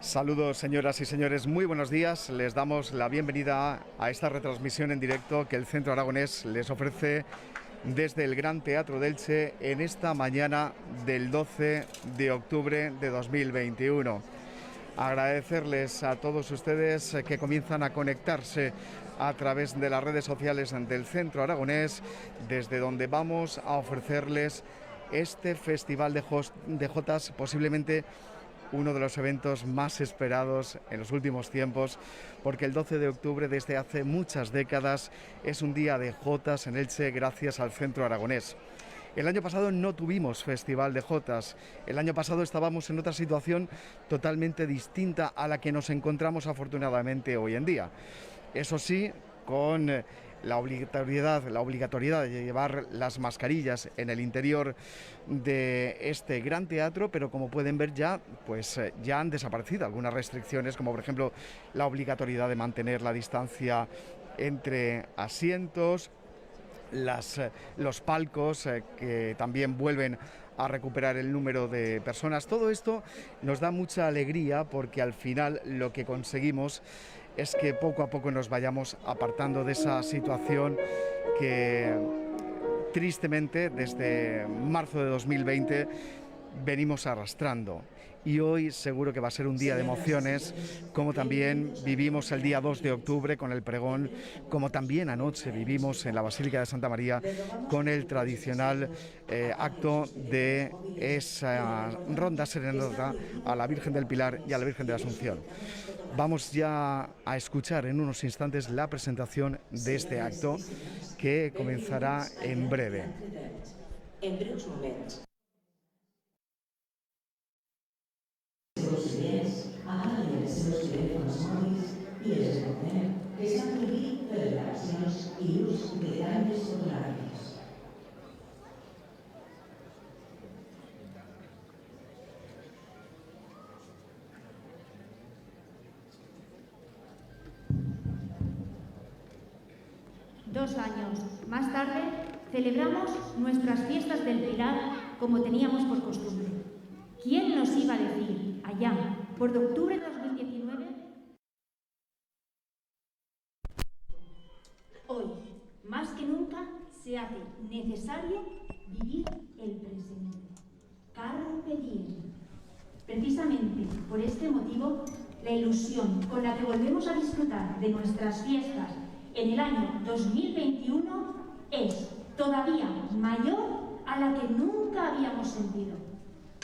Saludos, señoras y señores, muy buenos días. Les damos la bienvenida a esta retransmisión en directo que el Centro Aragonés les ofrece desde el Gran Teatro de Elche en esta mañana del 12 de octubre de 2021. Agradecerles a todos ustedes que comienzan a conectarse a través de las redes sociales del Centro Aragonés, desde donde vamos a ofrecerles este Festival de Jotas, posiblemente uno de los eventos más esperados en los últimos tiempos, porque el 12 de octubre desde hace muchas décadas es un día de jotas en Elche gracias al Centro Aragonés. El año pasado no tuvimos Festival de Jotas, el año pasado estábamos en otra situación totalmente distinta a la que nos encontramos afortunadamente hoy en día. Eso sí, con la obligatoriedad de llevar las mascarillas en el interior de este gran teatro, pero como pueden ver ya han desaparecido algunas restricciones, como por ejemplo la obligatoriedad de mantener la distancia entre asientos, los palcos que también vuelven a recuperar el número de personas. Todo esto nos da mucha alegría porque al final lo que conseguimos es que poco a poco nos vayamos apartando de esa situación que tristemente desde marzo de 2020 venimos arrastrando. Y hoy seguro que va a ser un día de emociones, como también vivimos el día 2 de octubre con el pregón, como también anoche vivimos en la Basílica de Santa María con el tradicional acto de esa ronda serenata a la Virgen del Pilar y a la Virgen de la Asunción. Vamos ya a escuchar en unos instantes la presentación de este acto que comenzará en breve. En breus moments. Agafen els seus telèfons mòbils i els recordem que s'han prohibit celebracions i l'ús de grandes fotogràfies. Dos años más tarde, celebramos nuestras fiestas del Pilar como teníamos por costumbre. ¿Quién nos iba a decir, allá, por octubre de 2019? Hoy, más que nunca, se hace necesario vivir el presente. Carpe diem. Precisamente por este motivo, la ilusión con la que volvemos a disfrutar de nuestras fiestas en el año 2021 es todavía mayor a la que nunca habíamos sentido.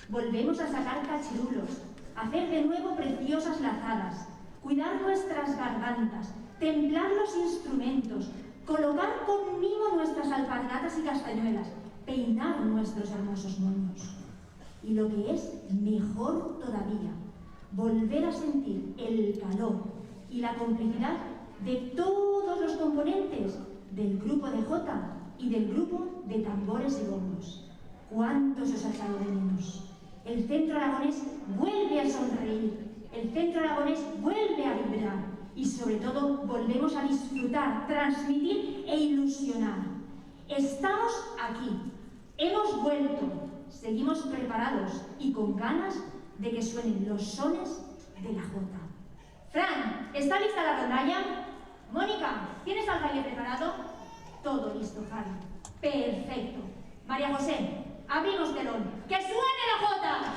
Volvemos a sacar cachirulos, a hacer de nuevo preciosas lazadas, cuidar nuestras gargantas, templar los instrumentos, colocar con mimo nuestras alpargatas y castañuelas, peinar nuestros hermosos moños. Y lo que es mejor todavía, volver a sentir el calor y la complicidad de todos los componentes del grupo de jota y del grupo de tambores y bombos. ¿Cuánto se os ha echado de menos? El Centro Aragonés vuelve a sonreír, el Centro Aragonés vuelve a vibrar y sobre todo volvemos a disfrutar, transmitir e ilusionar. Estamos aquí, hemos vuelto, seguimos preparados y con ganas de que suenen los sones de la jota. Fran, ¿está lista la rondalla? Mónica, ¿tienes al baile preparado? Todo listo, Javi. Perfecto. María José, abrimos telón. ¡Que suene la jota!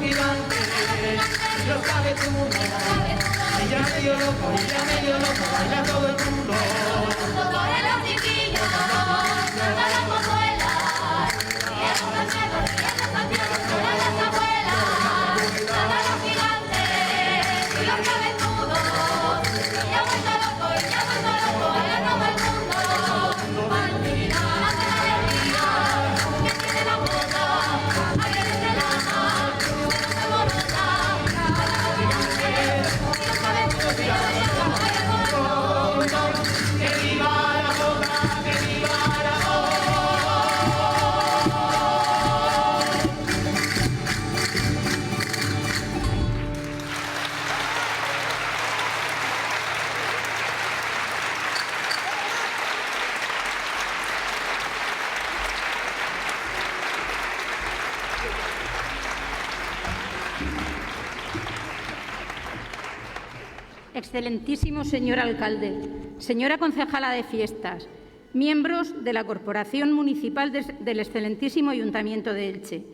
gigantes, los cabezudos. Ella medio loco, baila todo el mundo. Corre los chiquillos, nada la consuela. Y es un miedo, lloran las abuelas. Nada los gigantes y los cabezudos. Ella vuelta loco, baila todo el mundo. Martina, hace la alegría, que tiene la puta, alegre de la mar, que no se borrota. Nada los gigantes y los cabezudos, y la baila todo el mundo. Que viva la boda, que viva la boda. Excelentísimo señor alcalde, señora concejala de fiestas, miembros de la Corporación Municipal del excelentísimo Ayuntamiento de Elche,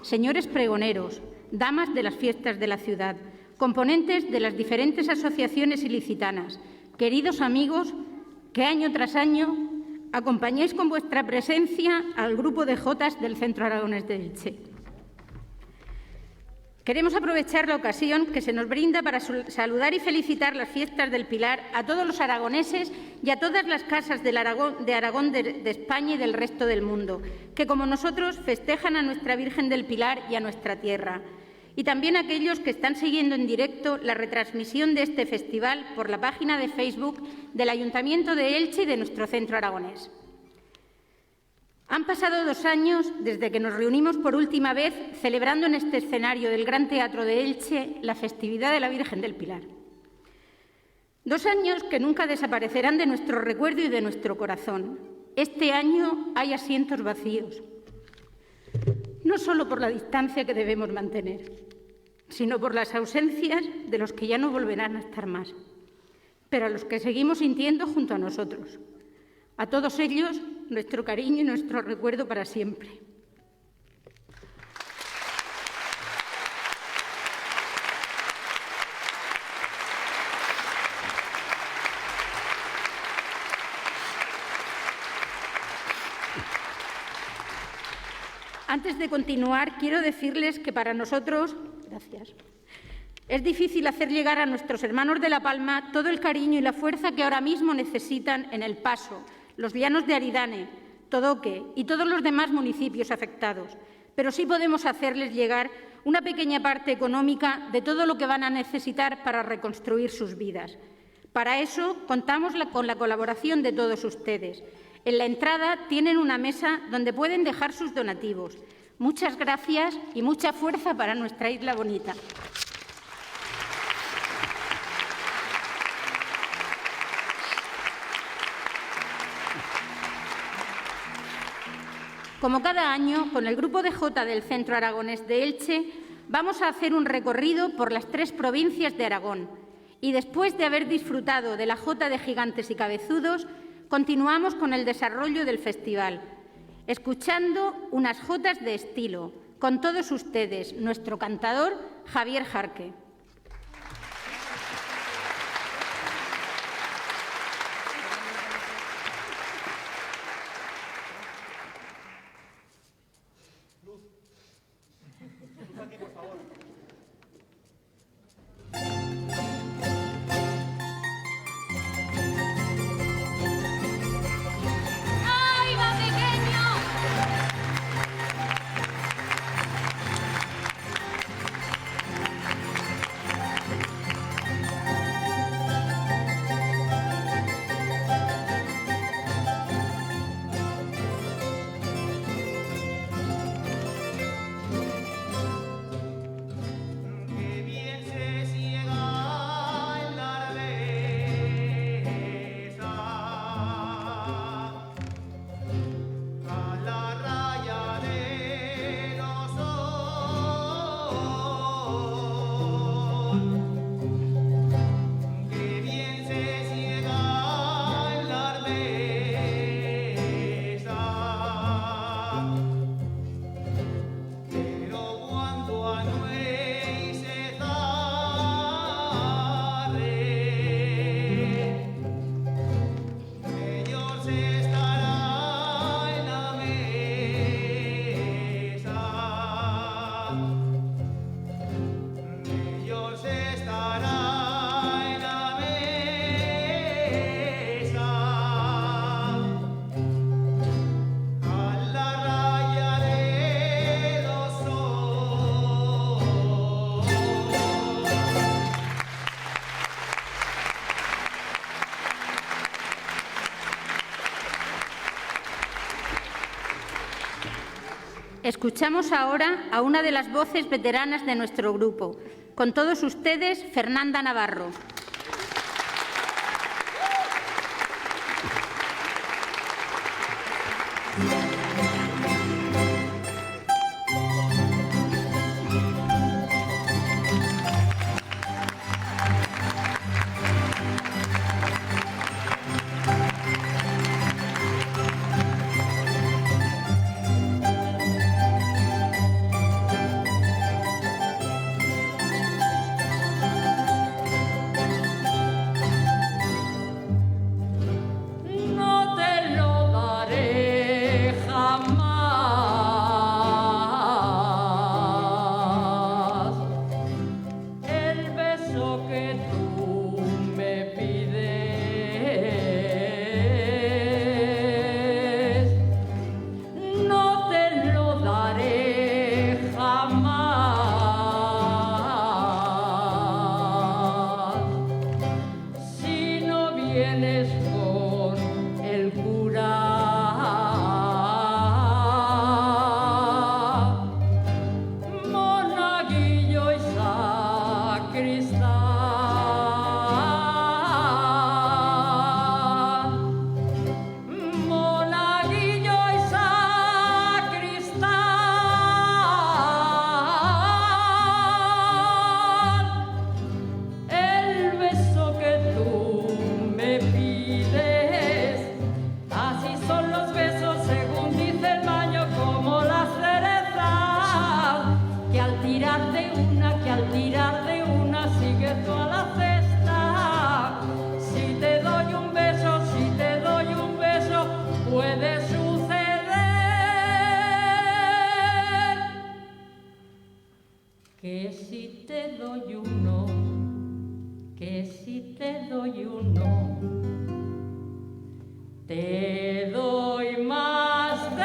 señores pregoneros, damas de las fiestas de la ciudad, componentes de las diferentes asociaciones ilicitanas, queridos amigos que año tras año acompañáis con vuestra presencia al grupo de Jotas del Centro Aragonés de Elche. Queremos aprovechar la ocasión que se nos brinda para saludar y felicitar las fiestas del Pilar a todos los aragoneses y a todas las casas de Aragón de España y del resto del mundo, que como nosotros festejan a nuestra Virgen del Pilar y a nuestra tierra. Y también a aquellos que están siguiendo en directo la retransmisión de este festival por la página de Facebook del Ayuntamiento de Elche y de nuestro Centro Aragonés. Han pasado 2 años desde que nos reunimos por última vez celebrando en este escenario del Gran Teatro de Elche la festividad de la Virgen del Pilar. 2 años que nunca desaparecerán de nuestro recuerdo y de nuestro corazón. Este año hay asientos vacíos, no solo por la distancia que debemos mantener, sino por las ausencias de los que ya no volverán a estar más, pero a los que seguimos sintiendo junto a nosotros. A todos ellos, nuestro cariño y nuestro recuerdo para siempre. Antes de continuar, quiero decirles que para nosotros, es difícil hacer llegar a nuestros hermanos de La Palma todo el cariño y la fuerza que ahora mismo necesitan en El Paso, los Llanos de Aridane, Todoque y todos los demás municipios afectados. Pero sí podemos hacerles llegar una pequeña parte económica de todo lo que van a necesitar para reconstruir sus vidas. Para eso contamos con la colaboración de todos ustedes. En la entrada tienen una mesa donde pueden dejar sus donativos. Muchas gracias y mucha fuerza para nuestra isla bonita. Como cada año, con el Grupo de Jota del Centro Aragonés de Elche, vamos a hacer un recorrido por las 3 provincias de Aragón. Y después de haber disfrutado de la Jota de Gigantes y Cabezudos, continuamos con el desarrollo del festival, escuchando unas jotas de estilo. Con todos ustedes, nuestro cantador Javier Jarque. Escuchamos ahora a una de las voces veteranas de nuestro grupo. Con todos ustedes, Fernanda Navarro. Te doy más de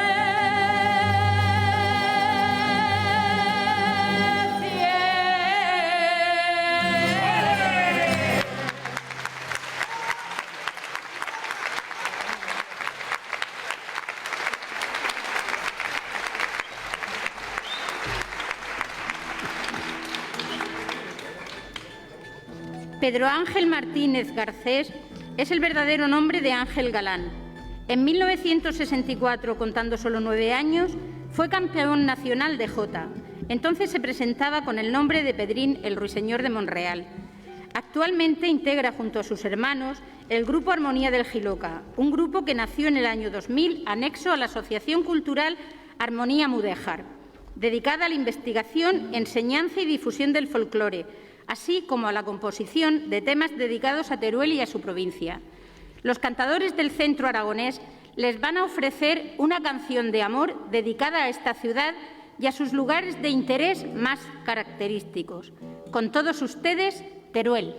100. Pedro Ángel Martínez Garcés es el verdadero nombre de Ángel Galán. En 1964, contando solo 9 años, fue campeón nacional de jota. Entonces se presentaba con el nombre de Pedrín el Ruiseñor de Monreal. Actualmente integra junto a sus hermanos el Grupo Armonía del Jiloca, un grupo que nació en el año 2000 anexo a la Asociación Cultural Armonía Mudéjar, dedicada a la investigación, enseñanza y difusión del folclore, así como a la composición de temas dedicados a Teruel y a su provincia. Los cantadores del Centro Aragonés les van a ofrecer una canción de amor dedicada a esta ciudad y a sus lugares de interés más característicos. Con todos ustedes, Teruel.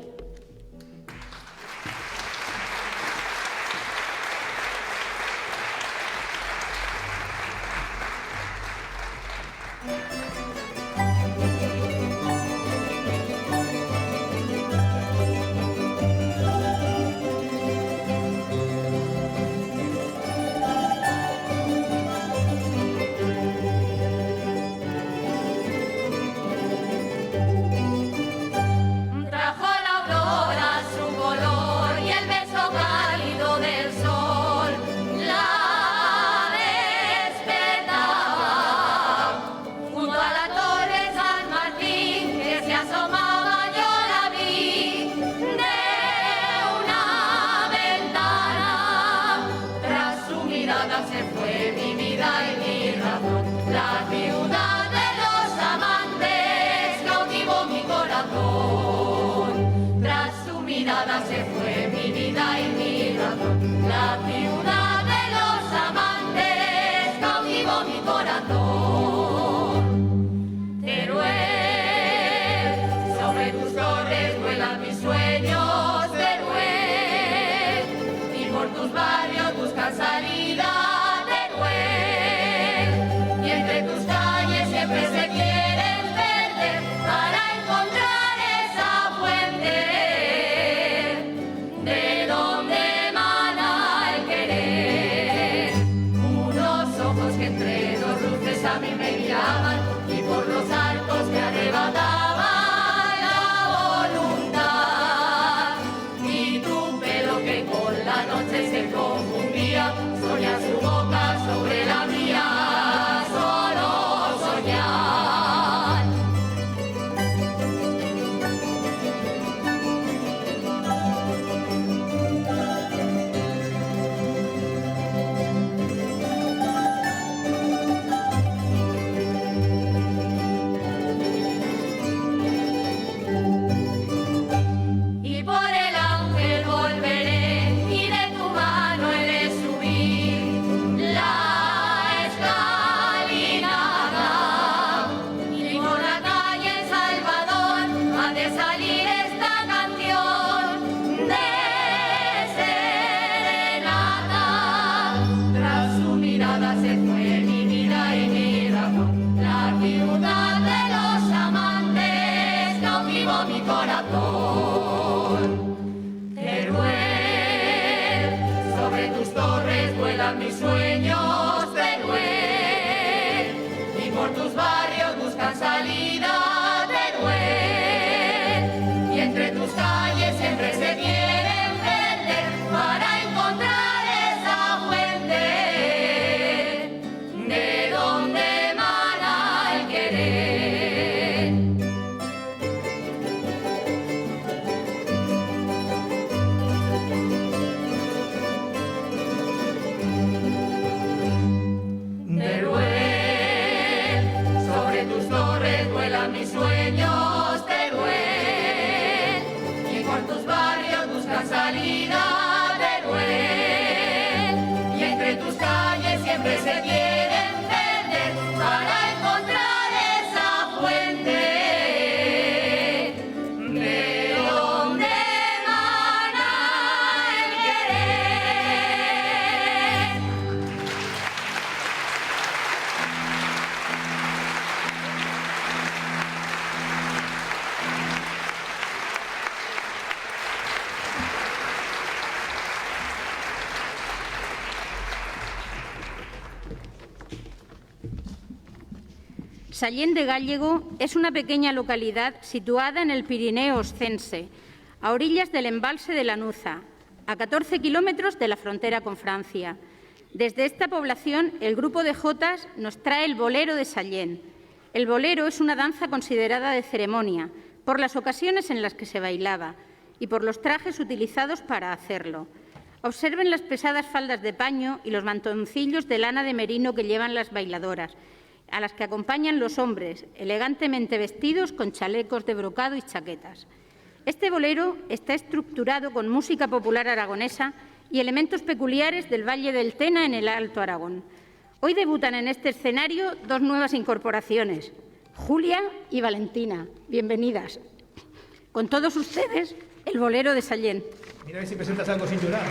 De donde emana el que sus barrios buscan salida de Teruel y entre tus calles siempre se quieren perder para encontrar esa fuente de donde emana el querer. Sallén de Gállego es una pequeña localidad situada en el Pirineo oscense, a orillas del embalse de Lanuza, a 14 kilómetros de la frontera con Francia. Desde esta población, el grupo de jotas nos trae el bolero de Sallén. El bolero es una danza considerada de ceremonia, por las ocasiones en las que se bailaba y por los trajes utilizados para hacerlo. Observen las pesadas faldas de paño y los mantoncillos de lana de merino que llevan las bailadoras, a las que acompañan los hombres, elegantemente vestidos con chalecos de brocado y chaquetas. Este bolero está estructurado con música popular aragonesa y elementos peculiares del Valle del Tena en el Alto Aragón. Hoy debutan en este escenario dos nuevas incorporaciones, Julia y Valentina. Bienvenidas. Con todos ustedes, el bolero de Sallén. Mira a ver si presentas algo sin llorar.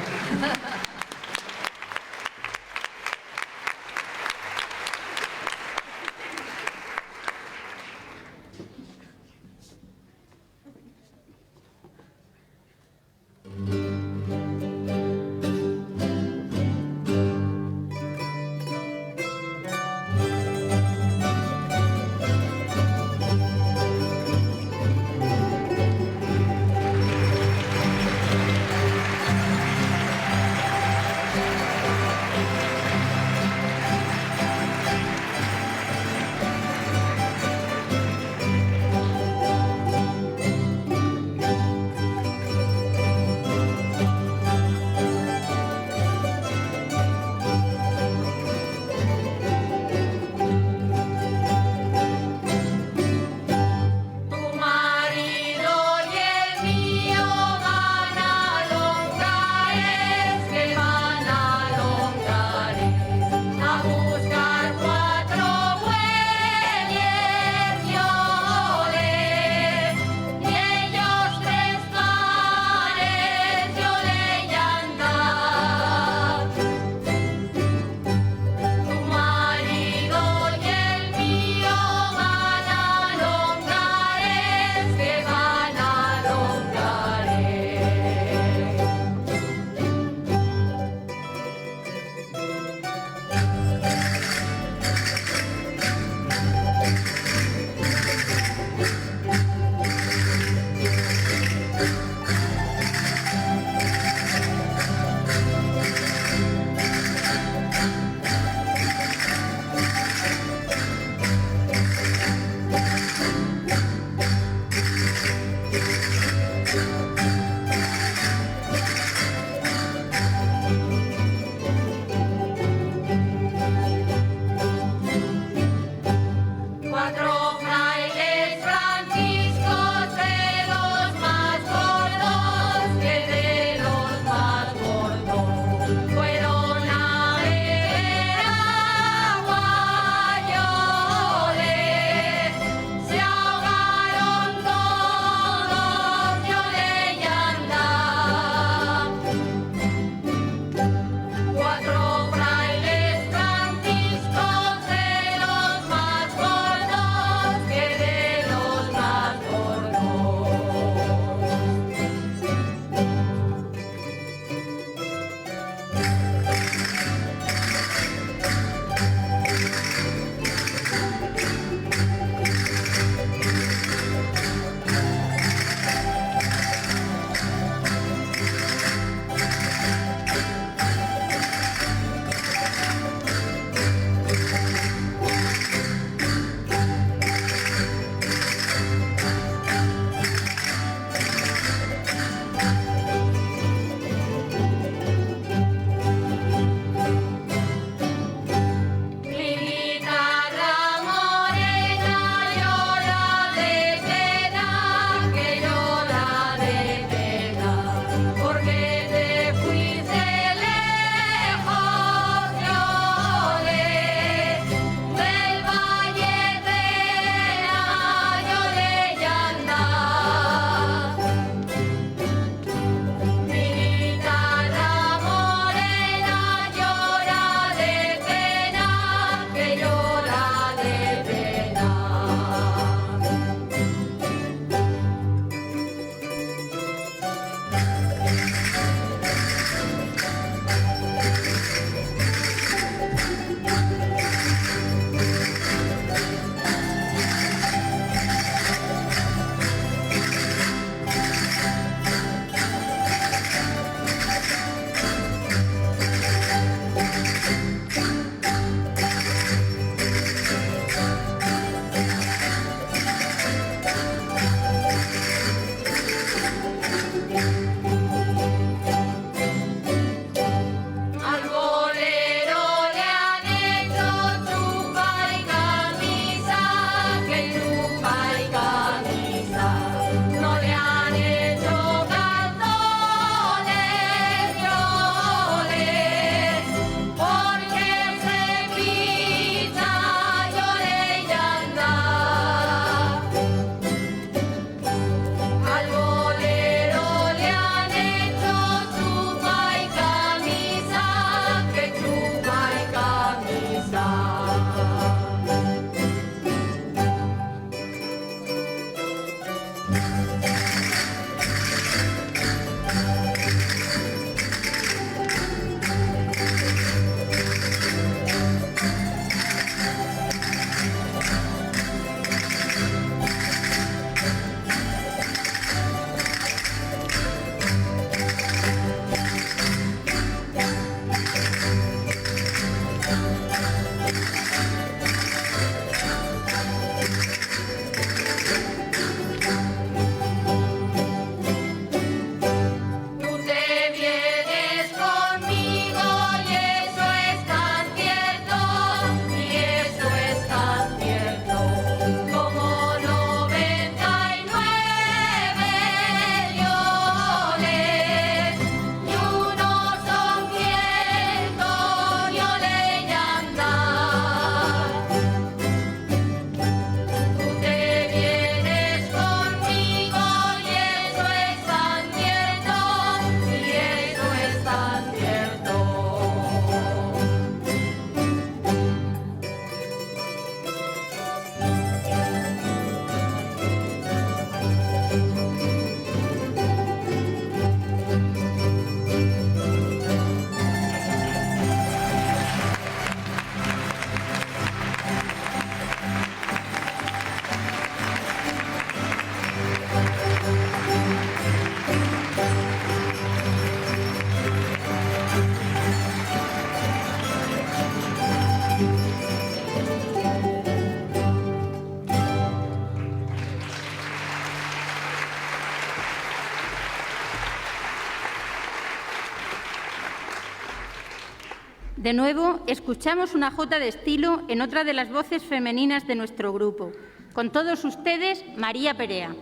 De nuevo, escuchamos una jota de estilo en otra de las voces femeninas de nuestro grupo. Con todos ustedes, María Perea.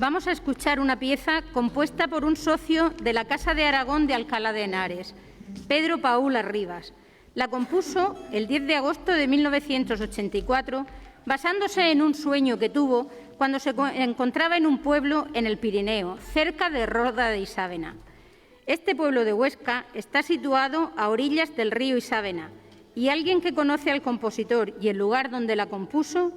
Vamos a escuchar una pieza compuesta por un socio de la Casa de Aragón de Alcalá de Henares, Pedro Paúl Arribas. La compuso el 10 de agosto de 1984, basándose en un sueño que tuvo cuando se encontraba en un pueblo en el Pirineo, cerca de Roda de Isábena. Este pueblo de Huesca está situado a orillas del río Isábena y alguien que conoce al compositor y el lugar donde la compuso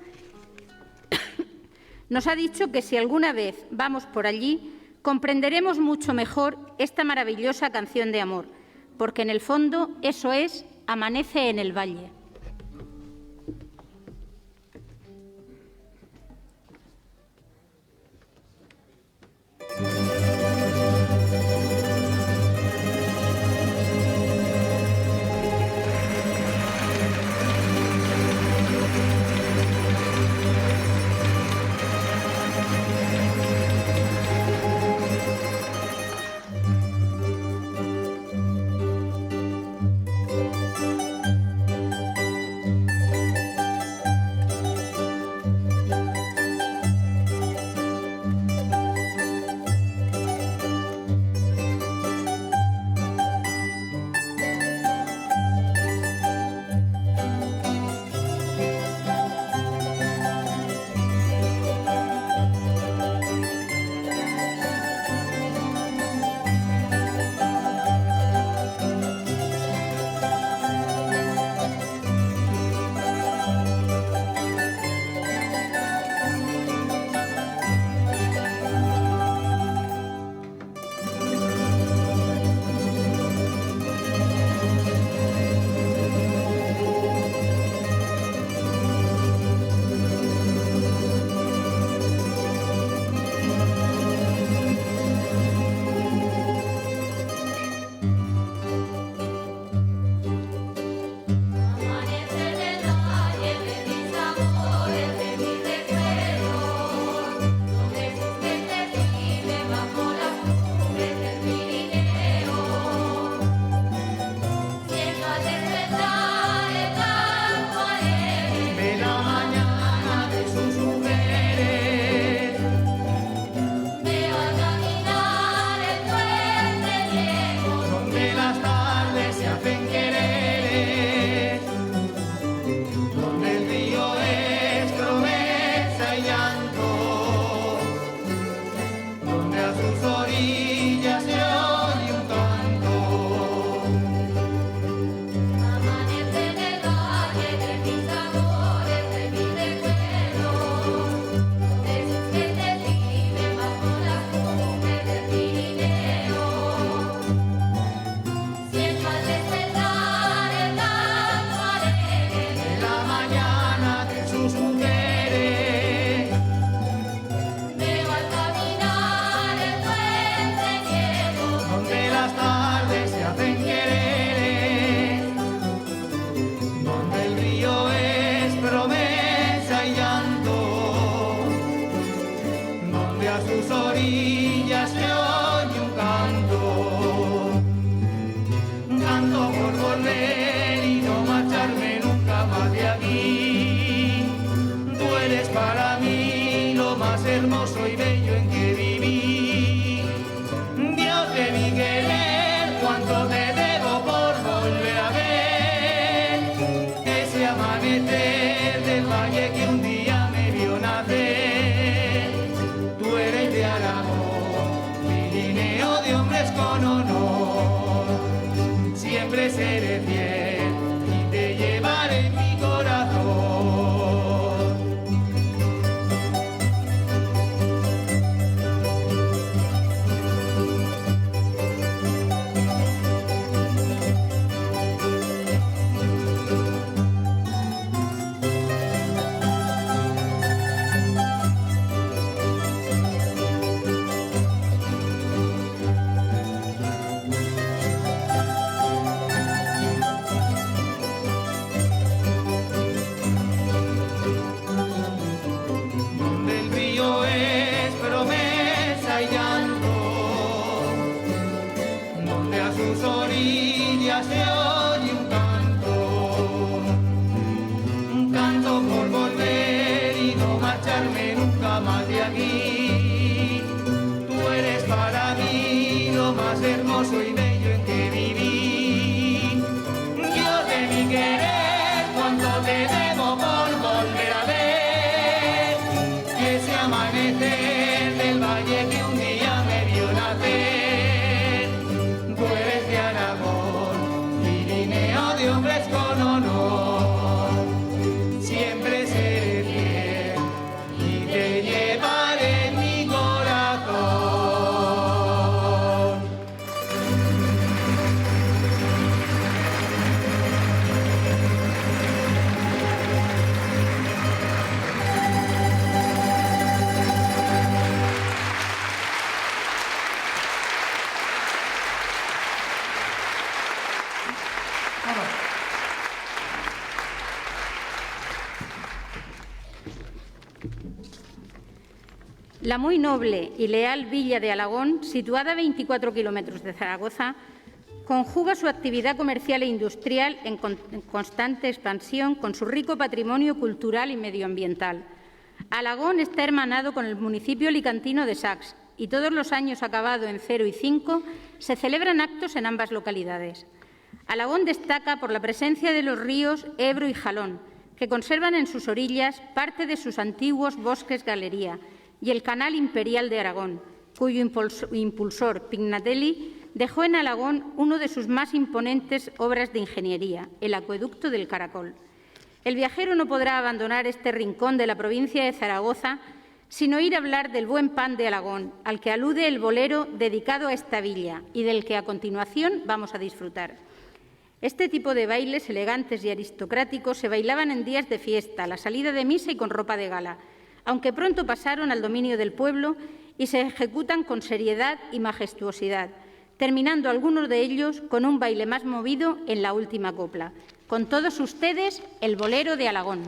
nos ha dicho que si alguna vez vamos por allí, comprenderemos mucho mejor esta maravillosa canción de amor, porque en el fondo eso es Amanece en el Valle. para mí lo más hermoso y bello en que viví. Dios de mi querer, cuánto te debo por volver a ver ese amanecer del valle que un día me vio nacer. Tú eres de Aragón, Pirineo de hombres con honor. Siempre seré fiel y te llevaré en mi corazón. Más de aquí, tú eres para mí lo más hermoso y bello en que viví. Dios de mi querer, cuánto te debo por volver a ver ese amanecer del valle que un día me vio nacer. Tú eres de Aragón, Pirineo de hombres con honor. Siempre seré fiel y te llevaré en mi corazón. La muy noble y leal villa de Alagón, situada a 24 kilómetros de Zaragoza, conjuga su actividad comercial e industrial en constante expansión con su rico patrimonio cultural y medioambiental. Alagón está hermanado con el municipio alicantino de Sax y todos los años acabado en 0 y 5 se celebran actos en ambas localidades. Alagón destaca por la presencia de los ríos Ebro y Jalón, que conservan en sus orillas parte de sus antiguos bosques galería, y el Canal Imperial de Aragón, cuyo impulsor, Pignatelli, dejó en Alagón una de sus más imponentes obras de ingeniería, el Acueducto del Caracol. El viajero no podrá abandonar este rincón de la provincia de Zaragoza sin oír hablar del buen pan de Alagón, al que alude el bolero dedicado a esta villa y del que a continuación vamos a disfrutar. Este tipo de bailes elegantes y aristocráticos se bailaban en días de fiesta, a la salida de misa y con ropa de gala, aunque pronto pasaron al dominio del pueblo y se ejecutan con seriedad y majestuosidad, terminando algunos de ellos con un baile más movido en la última copla. Con todos ustedes, el bolero de Alagón.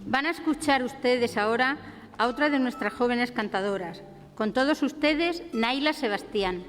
Van a escuchar ustedes ahora a otra de nuestras jóvenes cantadoras. Con todos ustedes, Naila Sebastián.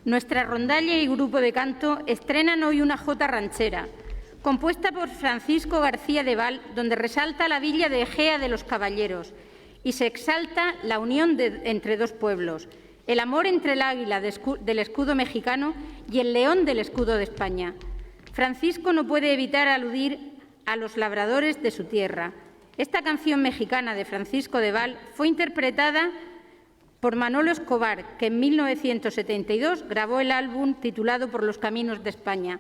Nuestra rondalla y grupo de canto estrenan hoy una jota ranchera, compuesta por Francisco García de Val, donde resalta la villa de Egea de los Caballeros y se exalta la unión entre dos pueblos, el amor entre el águila del escudo mexicano y el león del escudo de España. Francisco no puede evitar aludir a los labradores de su tierra. Esta canción mexicana de Francisco de Val fue interpretada por Manolo Escobar, que en 1972 grabó el álbum titulado Por los caminos de España.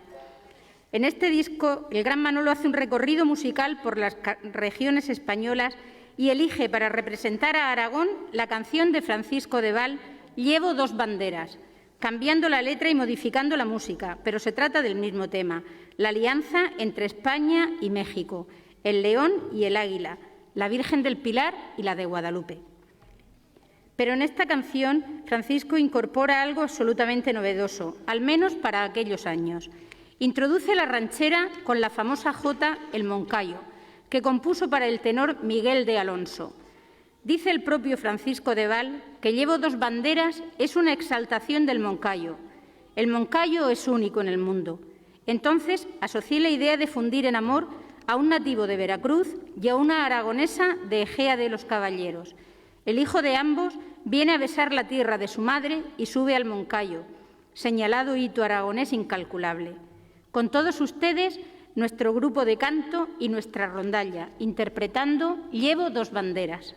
En este disco, el gran Manolo hace un recorrido musical por las regiones españolas y elige para representar a Aragón la canción de Francisco de Val, Llevo dos banderas, cambiando la letra y modificando la música, pero se trata del mismo tema, la alianza entre España y México, el león y el águila, la Virgen del Pilar y la de Guadalupe. Pero en esta canción, Francisco incorpora algo absolutamente novedoso, al menos para aquellos años. Introduce la ranchera con la famosa jota El Moncayo, que compuso para el tenor Miguel de Alonso. Dice el propio Francisco de Val que Llevo dos banderas es una exaltación del Moncayo. El Moncayo es único en el mundo. Entonces asocié la idea de fundir en amor a un nativo de Veracruz y a una aragonesa de Egea de los Caballeros. El hijo de ambos viene a besar la tierra de su madre y sube al Moncayo, señalado hito aragonés incalculable. Con todos ustedes, nuestro grupo de canto y nuestra rondalla, interpretando Llevo dos banderas.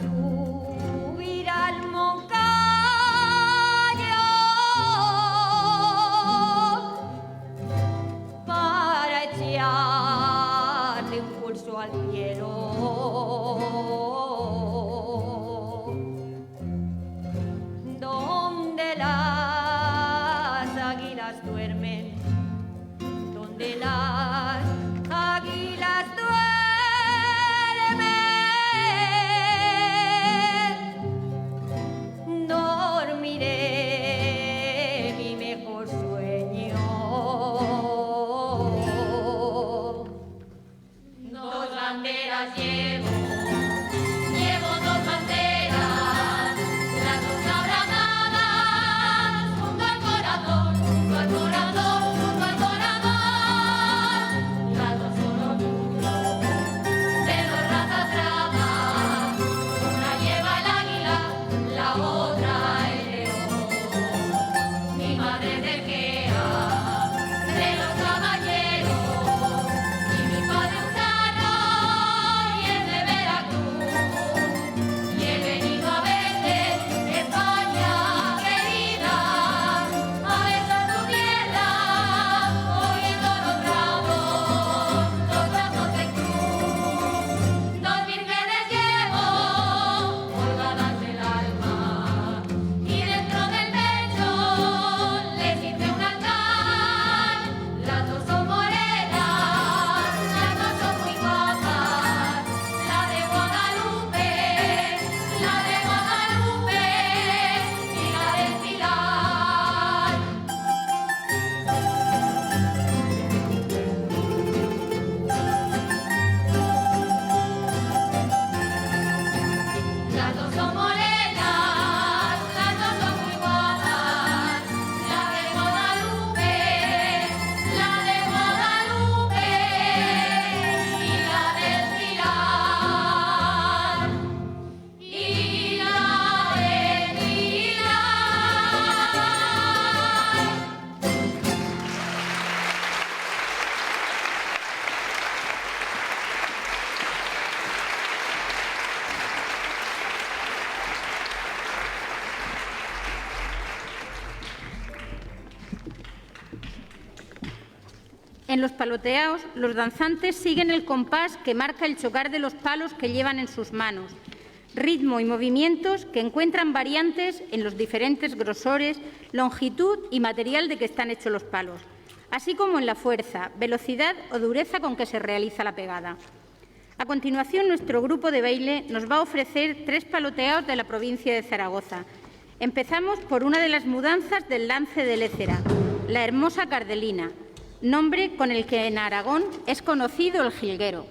Subir al Moncayo para echarle un pulso al cielo, En los paloteaos, los danzantes siguen el compás que marca el chocar de los palos que llevan en sus manos, ritmo y movimientos que encuentran variantes en los diferentes grosores, longitud y material de que están hechos los palos, así como en la fuerza, velocidad o dureza con que se realiza la pegada. A continuación, nuestro grupo de baile nos va a ofrecer 3 paloteaos de la provincia de Zaragoza. Empezamos por una de las mudanzas del lance de Lécera, la hermosa Cardelina, nombre con el que en Aragón es conocido el jilguero.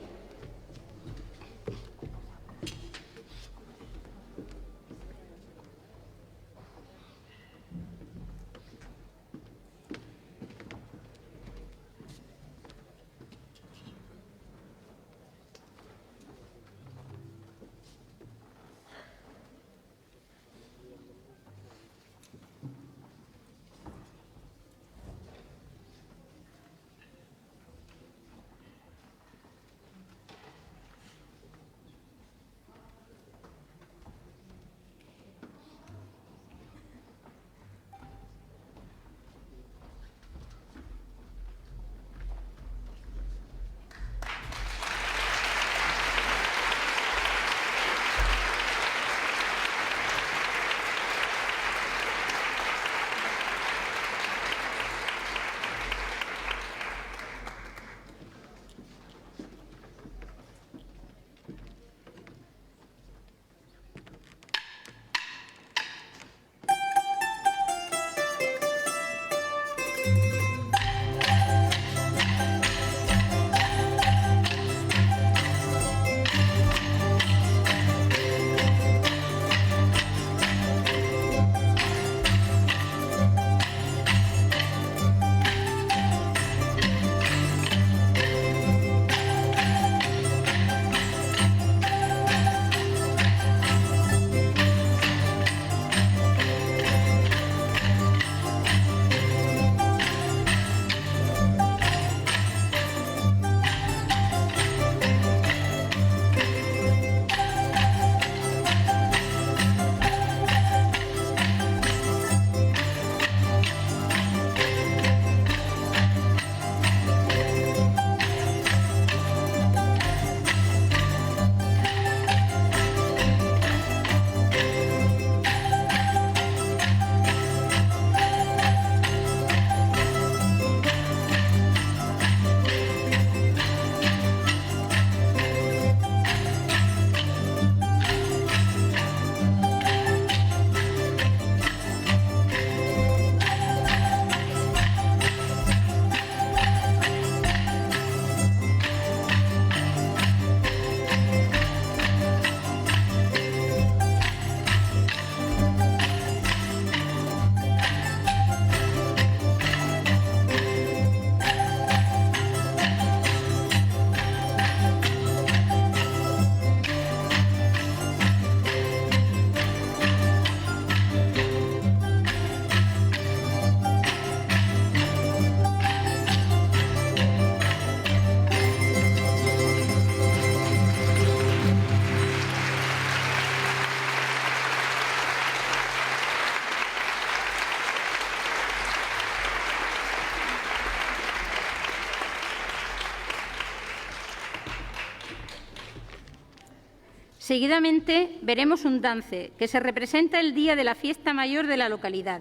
Seguidamente veremos un dance que se representa el día de la fiesta mayor de la localidad.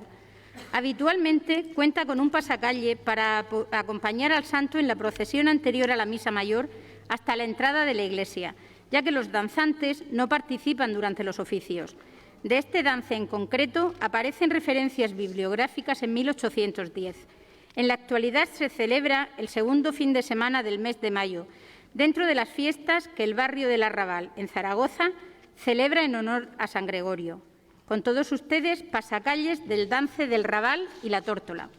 Habitualmente cuenta con un pasacalle para acompañar al santo en la procesión anterior a la misa mayor hasta la entrada de la iglesia, ya que los danzantes no participan durante los oficios. De este dance en concreto aparecen referencias bibliográficas en 1810. En la actualidad se celebra el segundo fin de semana del mes de mayo, dentro de las fiestas que el barrio del Arrabal, en Zaragoza, celebra en honor a San Gregorio. Con todos ustedes, pasacalles del dance del Raval y la tórtola.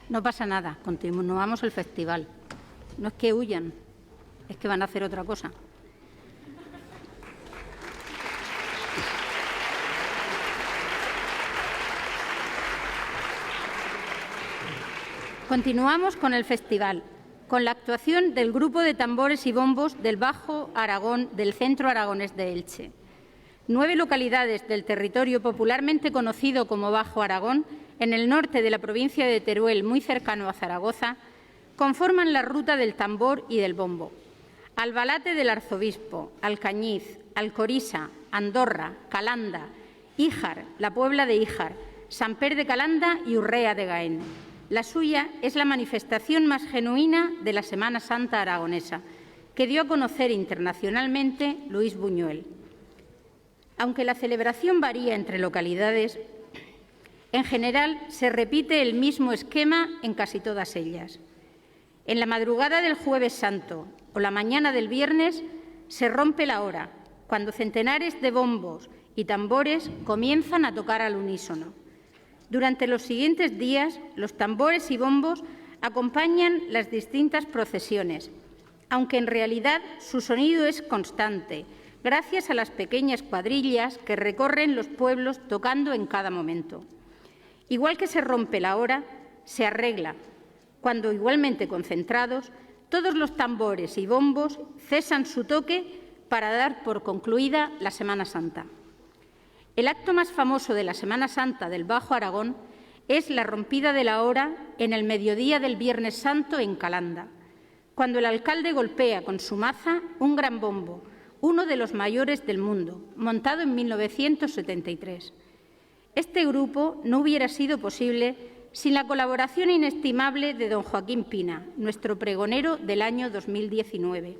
No pasa nada, continuamos el festival. No es que huyan, es que van a hacer otra cosa. Continuamos con el festival, con la actuación del grupo de tambores y bombos del Bajo Aragón del Centro Aragonés de Elche. 9 localidades del territorio popularmente conocido como Bajo Aragón, en el norte de la provincia de Teruel, muy cercano a Zaragoza, conforman la ruta del tambor y del bombo. Albalate del Arzobispo, Alcañiz, Alcorisa, Andorra, Calanda, Híjar, la Puebla de Híjar, Samper de Calanda y Urrea de Gaén. La suya es la manifestación más genuina de la Semana Santa aragonesa, que dio a conocer internacionalmente Luis Buñuel. Aunque la celebración varía entre localidades, en general se repite el mismo esquema en casi todas ellas. En la madrugada del Jueves Santo o la mañana del viernes se rompe la hora, cuando centenares de bombos y tambores comienzan a tocar al unísono. Durante los siguientes días, los tambores y bombos acompañan las distintas procesiones, aunque en realidad su sonido es constante, gracias a las pequeñas cuadrillas que recorren los pueblos tocando en cada momento. Igual que se rompe la hora, se arregla, cuando igualmente concentrados, todos los tambores y bombos cesan su toque para dar por concluida la Semana Santa. El acto más famoso de la Semana Santa del Bajo Aragón es la rompida de la hora en el mediodía del Viernes Santo en Calanda, cuando el alcalde golpea con su maza un gran bombo, uno de los mayores del mundo, montado en 1973. Este grupo no hubiera sido posible sin la colaboración inestimable de don Joaquín Pina, nuestro pregonero del año 2019,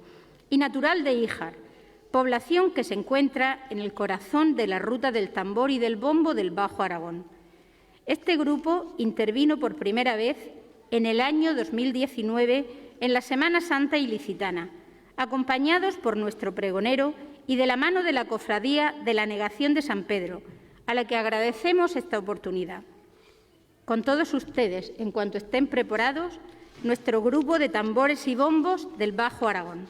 y natural de Híjar, población que se encuentra en el corazón de la ruta del tambor y del bombo del Bajo Aragón. Este grupo intervino por primera vez en el año 2019 en la Semana Santa Ilicitana, acompañados por nuestro pregonero y de la mano de la Cofradía de la Negación de San Pedro, a la que agradecemos esta oportunidad. Con todos ustedes, en cuanto estén preparados, nuestro grupo de tambores y bombos del Bajo Aragón.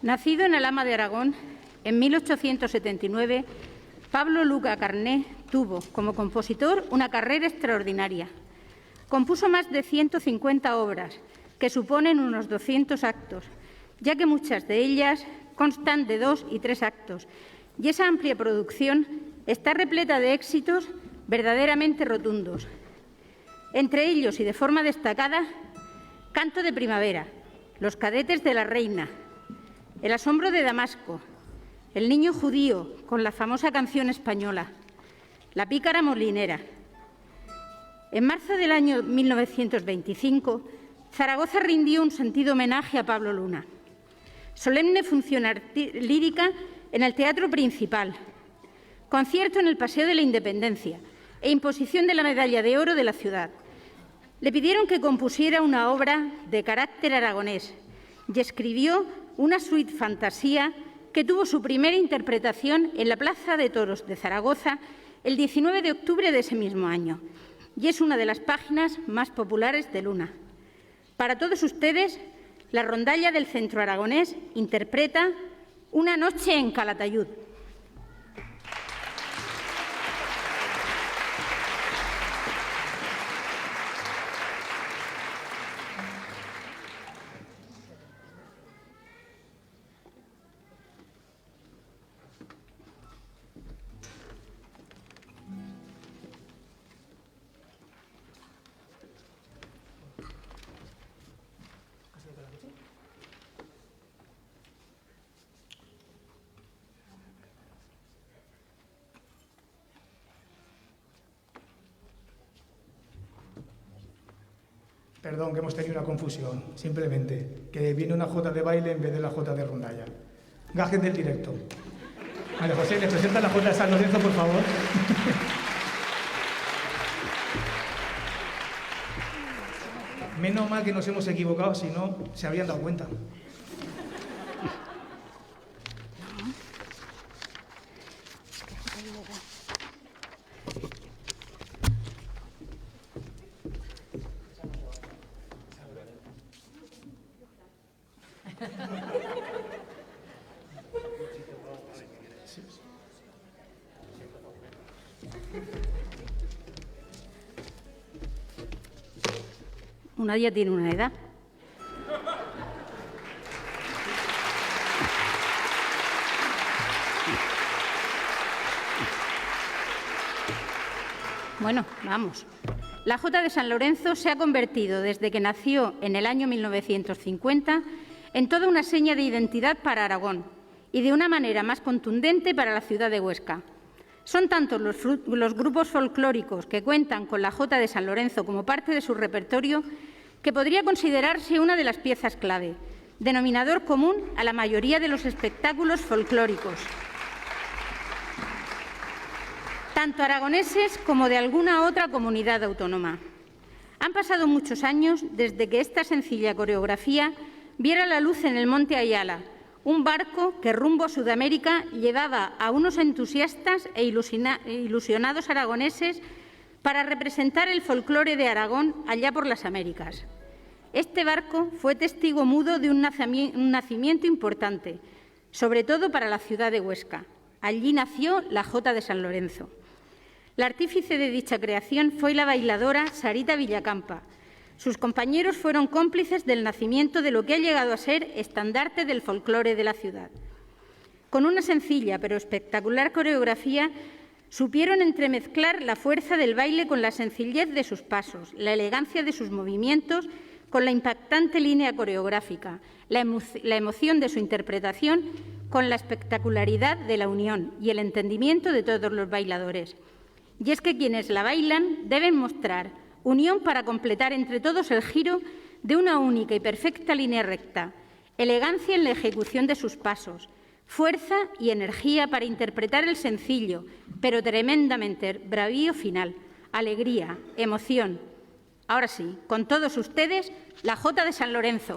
Nacido en Alhama de Aragón, en 1879, Pablo Luca Carné tuvo, como compositor, una carrera extraordinaria. Compuso más de 150 obras, que suponen unos 200 actos, ya que muchas de ellas constan de 2 y 3 actos, y esa amplia producción está repleta de éxitos verdaderamente rotundos. Entre ellos, y de forma destacada, Canto de primavera, Los cadetes de la reina, El asombro de Damasco, El niño judío, con la famosa canción española, La pícara molinera. En marzo del año 1925, Zaragoza rindió un sentido homenaje a Pablo Luna. Solemne función lírica en el Teatro Principal, concierto en el Paseo de la Independencia e imposición de la Medalla de Oro de la ciudad. Le pidieron que compusiera una obra de carácter aragonés y escribió una suite fantasía que tuvo su primera interpretación en la Plaza de Toros de Zaragoza el 19 de octubre de ese mismo año, y es una de las páginas más populares de Luna. Para todos ustedes, la rondalla del Centro Aragonés interpreta Una noche en Calatayud. Perdón, que hemos tenido una confusión, simplemente, que viene una jota de baile en vez de la jota de rondalla. Gajes del directo. Vale, José, ¿le presenta la jota de San Lorenzo, por favor? Menos mal que nos hemos equivocado, si no, se habrían dado cuenta. Una ya tiene una edad. Bueno, vamos. La Jota de San Lorenzo se ha convertido, desde que nació en el año 1950, en toda una seña de identidad para Aragón y de una manera más contundente para la ciudad de Huesca. Son tantos los grupos folclóricos que cuentan con la Jota de San Lorenzo como parte de su repertorio que podría considerarse una de las piezas clave, denominador común a la mayoría de los espectáculos folclóricos, tanto aragoneses como de alguna otra comunidad autónoma. Han pasado muchos años desde que esta sencilla coreografía viera la luz en el Monte Ayala, un barco que rumbo a Sudamérica llevaba a unos entusiastas e ilusionados aragoneses para representar el folclore de Aragón allá por las Américas. Este barco fue testigo mudo de un nacimiento importante, sobre todo para la ciudad de Huesca. Allí nació la Jota de San Lorenzo. La artífice de dicha creación fue la bailadora Sarita Villacampa. Sus compañeros fueron cómplices del nacimiento de lo que ha llegado a ser estandarte del folclore de la ciudad. Con una sencilla pero espectacular coreografía, supieron entremezclar la fuerza del baile con la sencillez de sus pasos, la elegancia de sus movimientos, con la impactante línea coreográfica, la emoción de su interpretación, con la espectacularidad de la unión y el entendimiento de todos los bailadores. Y es que quienes la bailan deben mostrar unión para completar entre todos el giro de una única y perfecta línea recta, elegancia en la ejecución de sus pasos, fuerza y energía para interpretar el sencillo, pero tremendamente bravío final, alegría, emoción. Ahora sí, con todos ustedes, la Jota de San Lorenzo.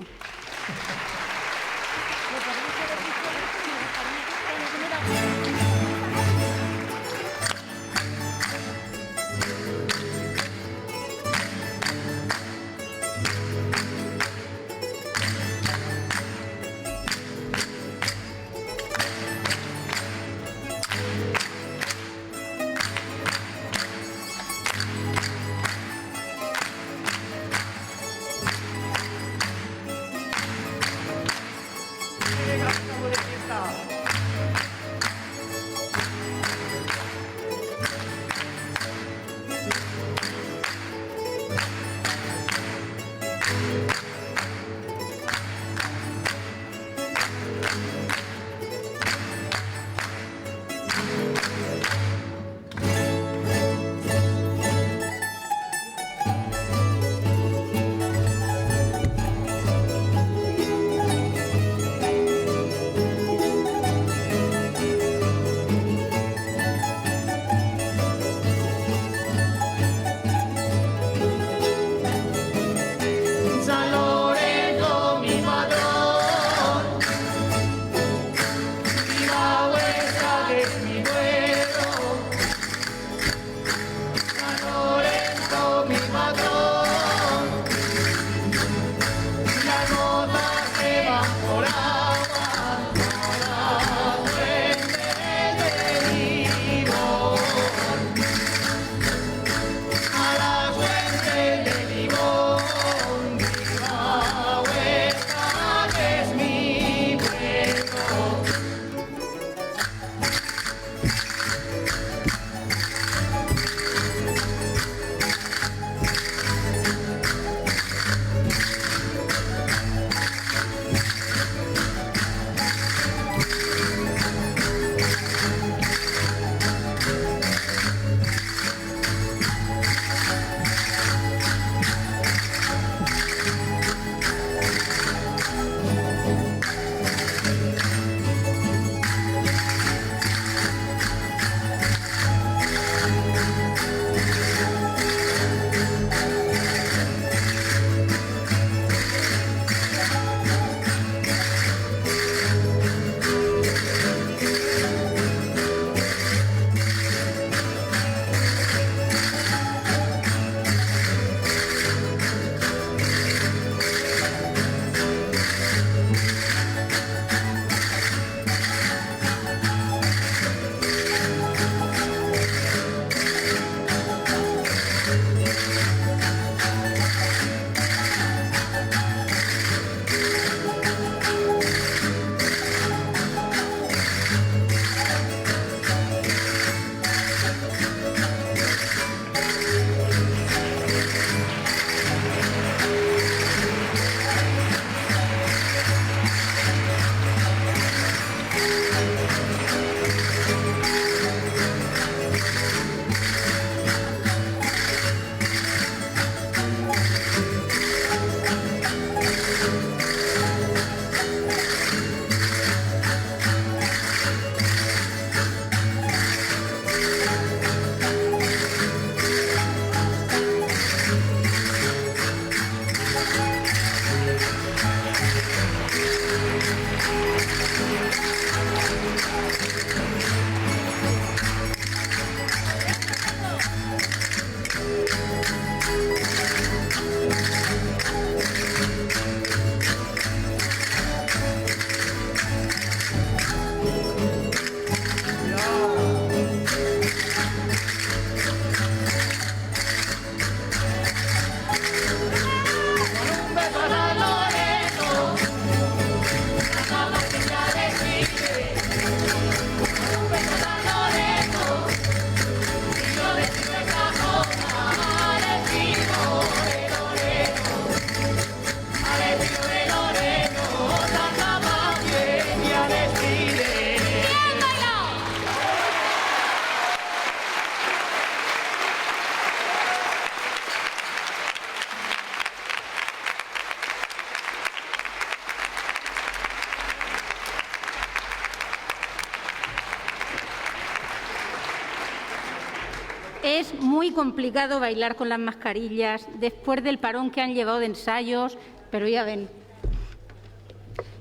Es muy complicado bailar con las mascarillas después del parón que han llevado de ensayos, pero ya ven.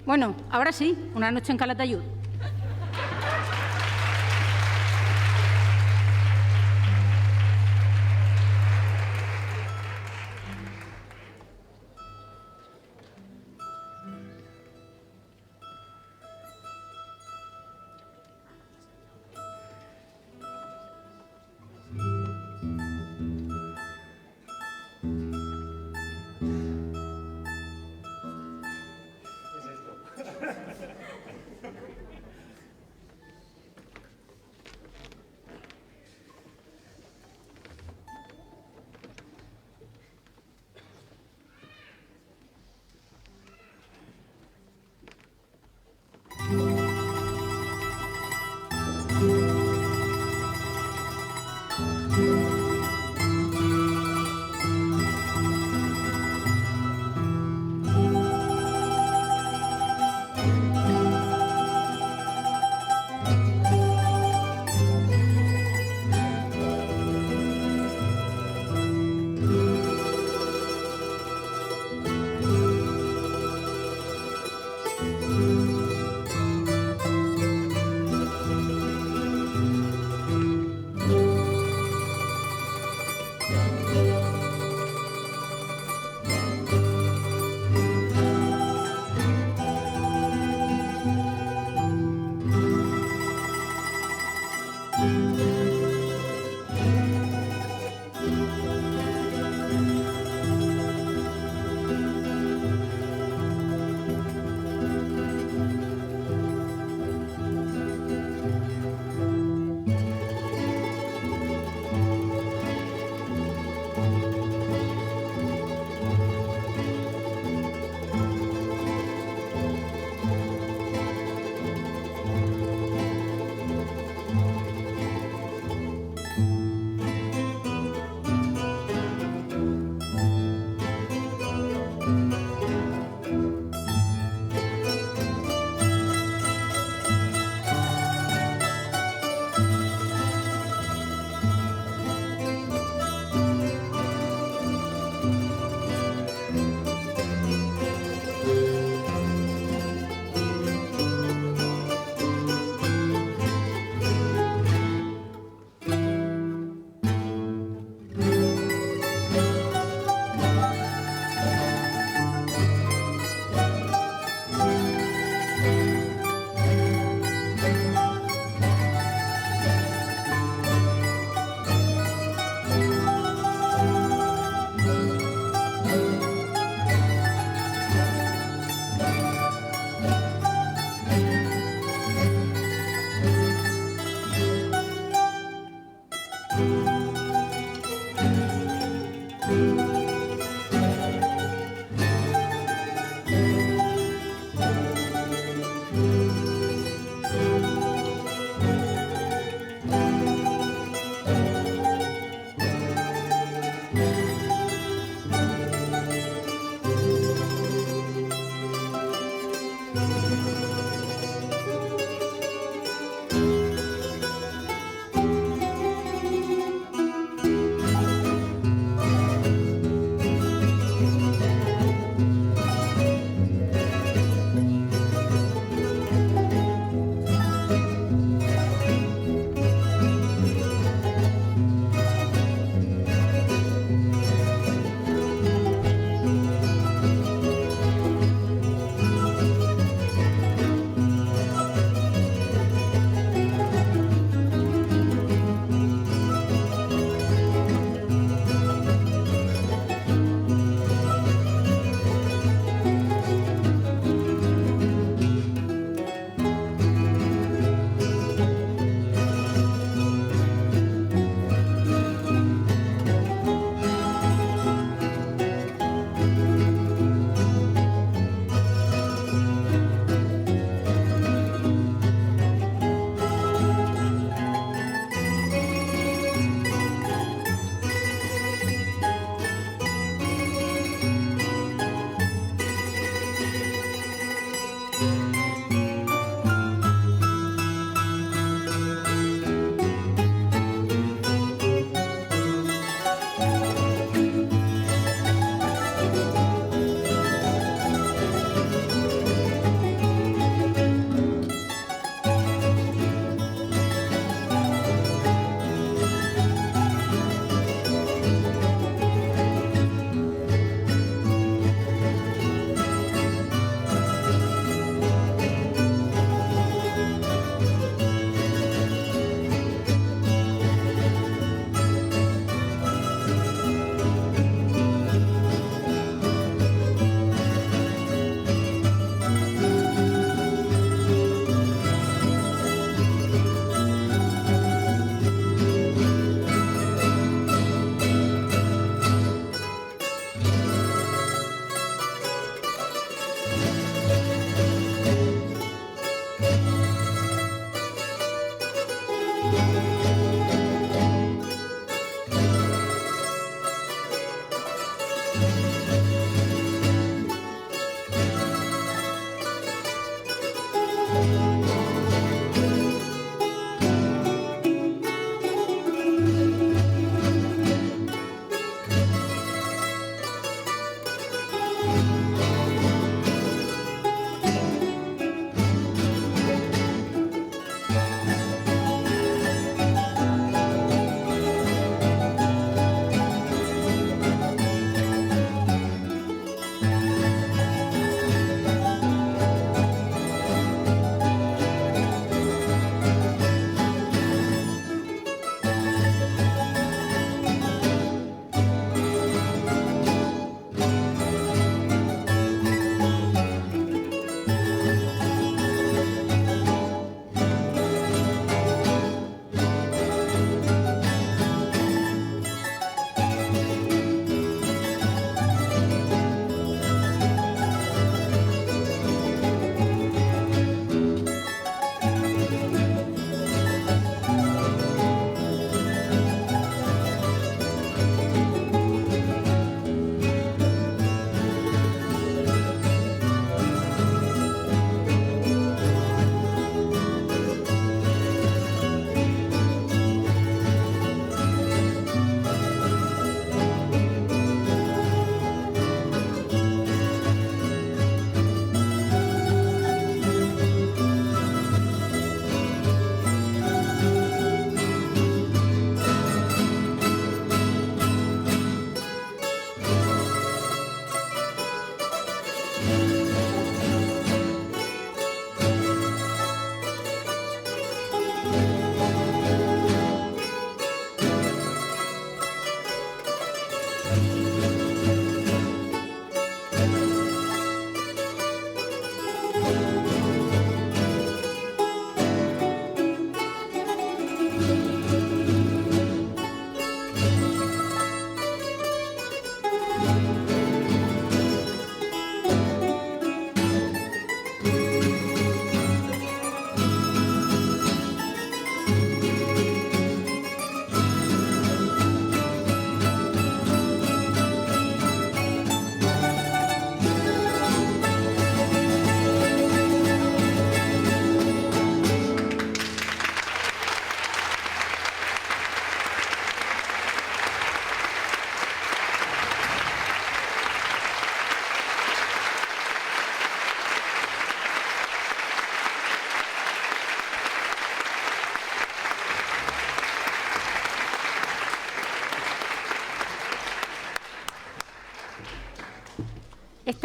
Bueno, ahora sí, una noche en Calatayud.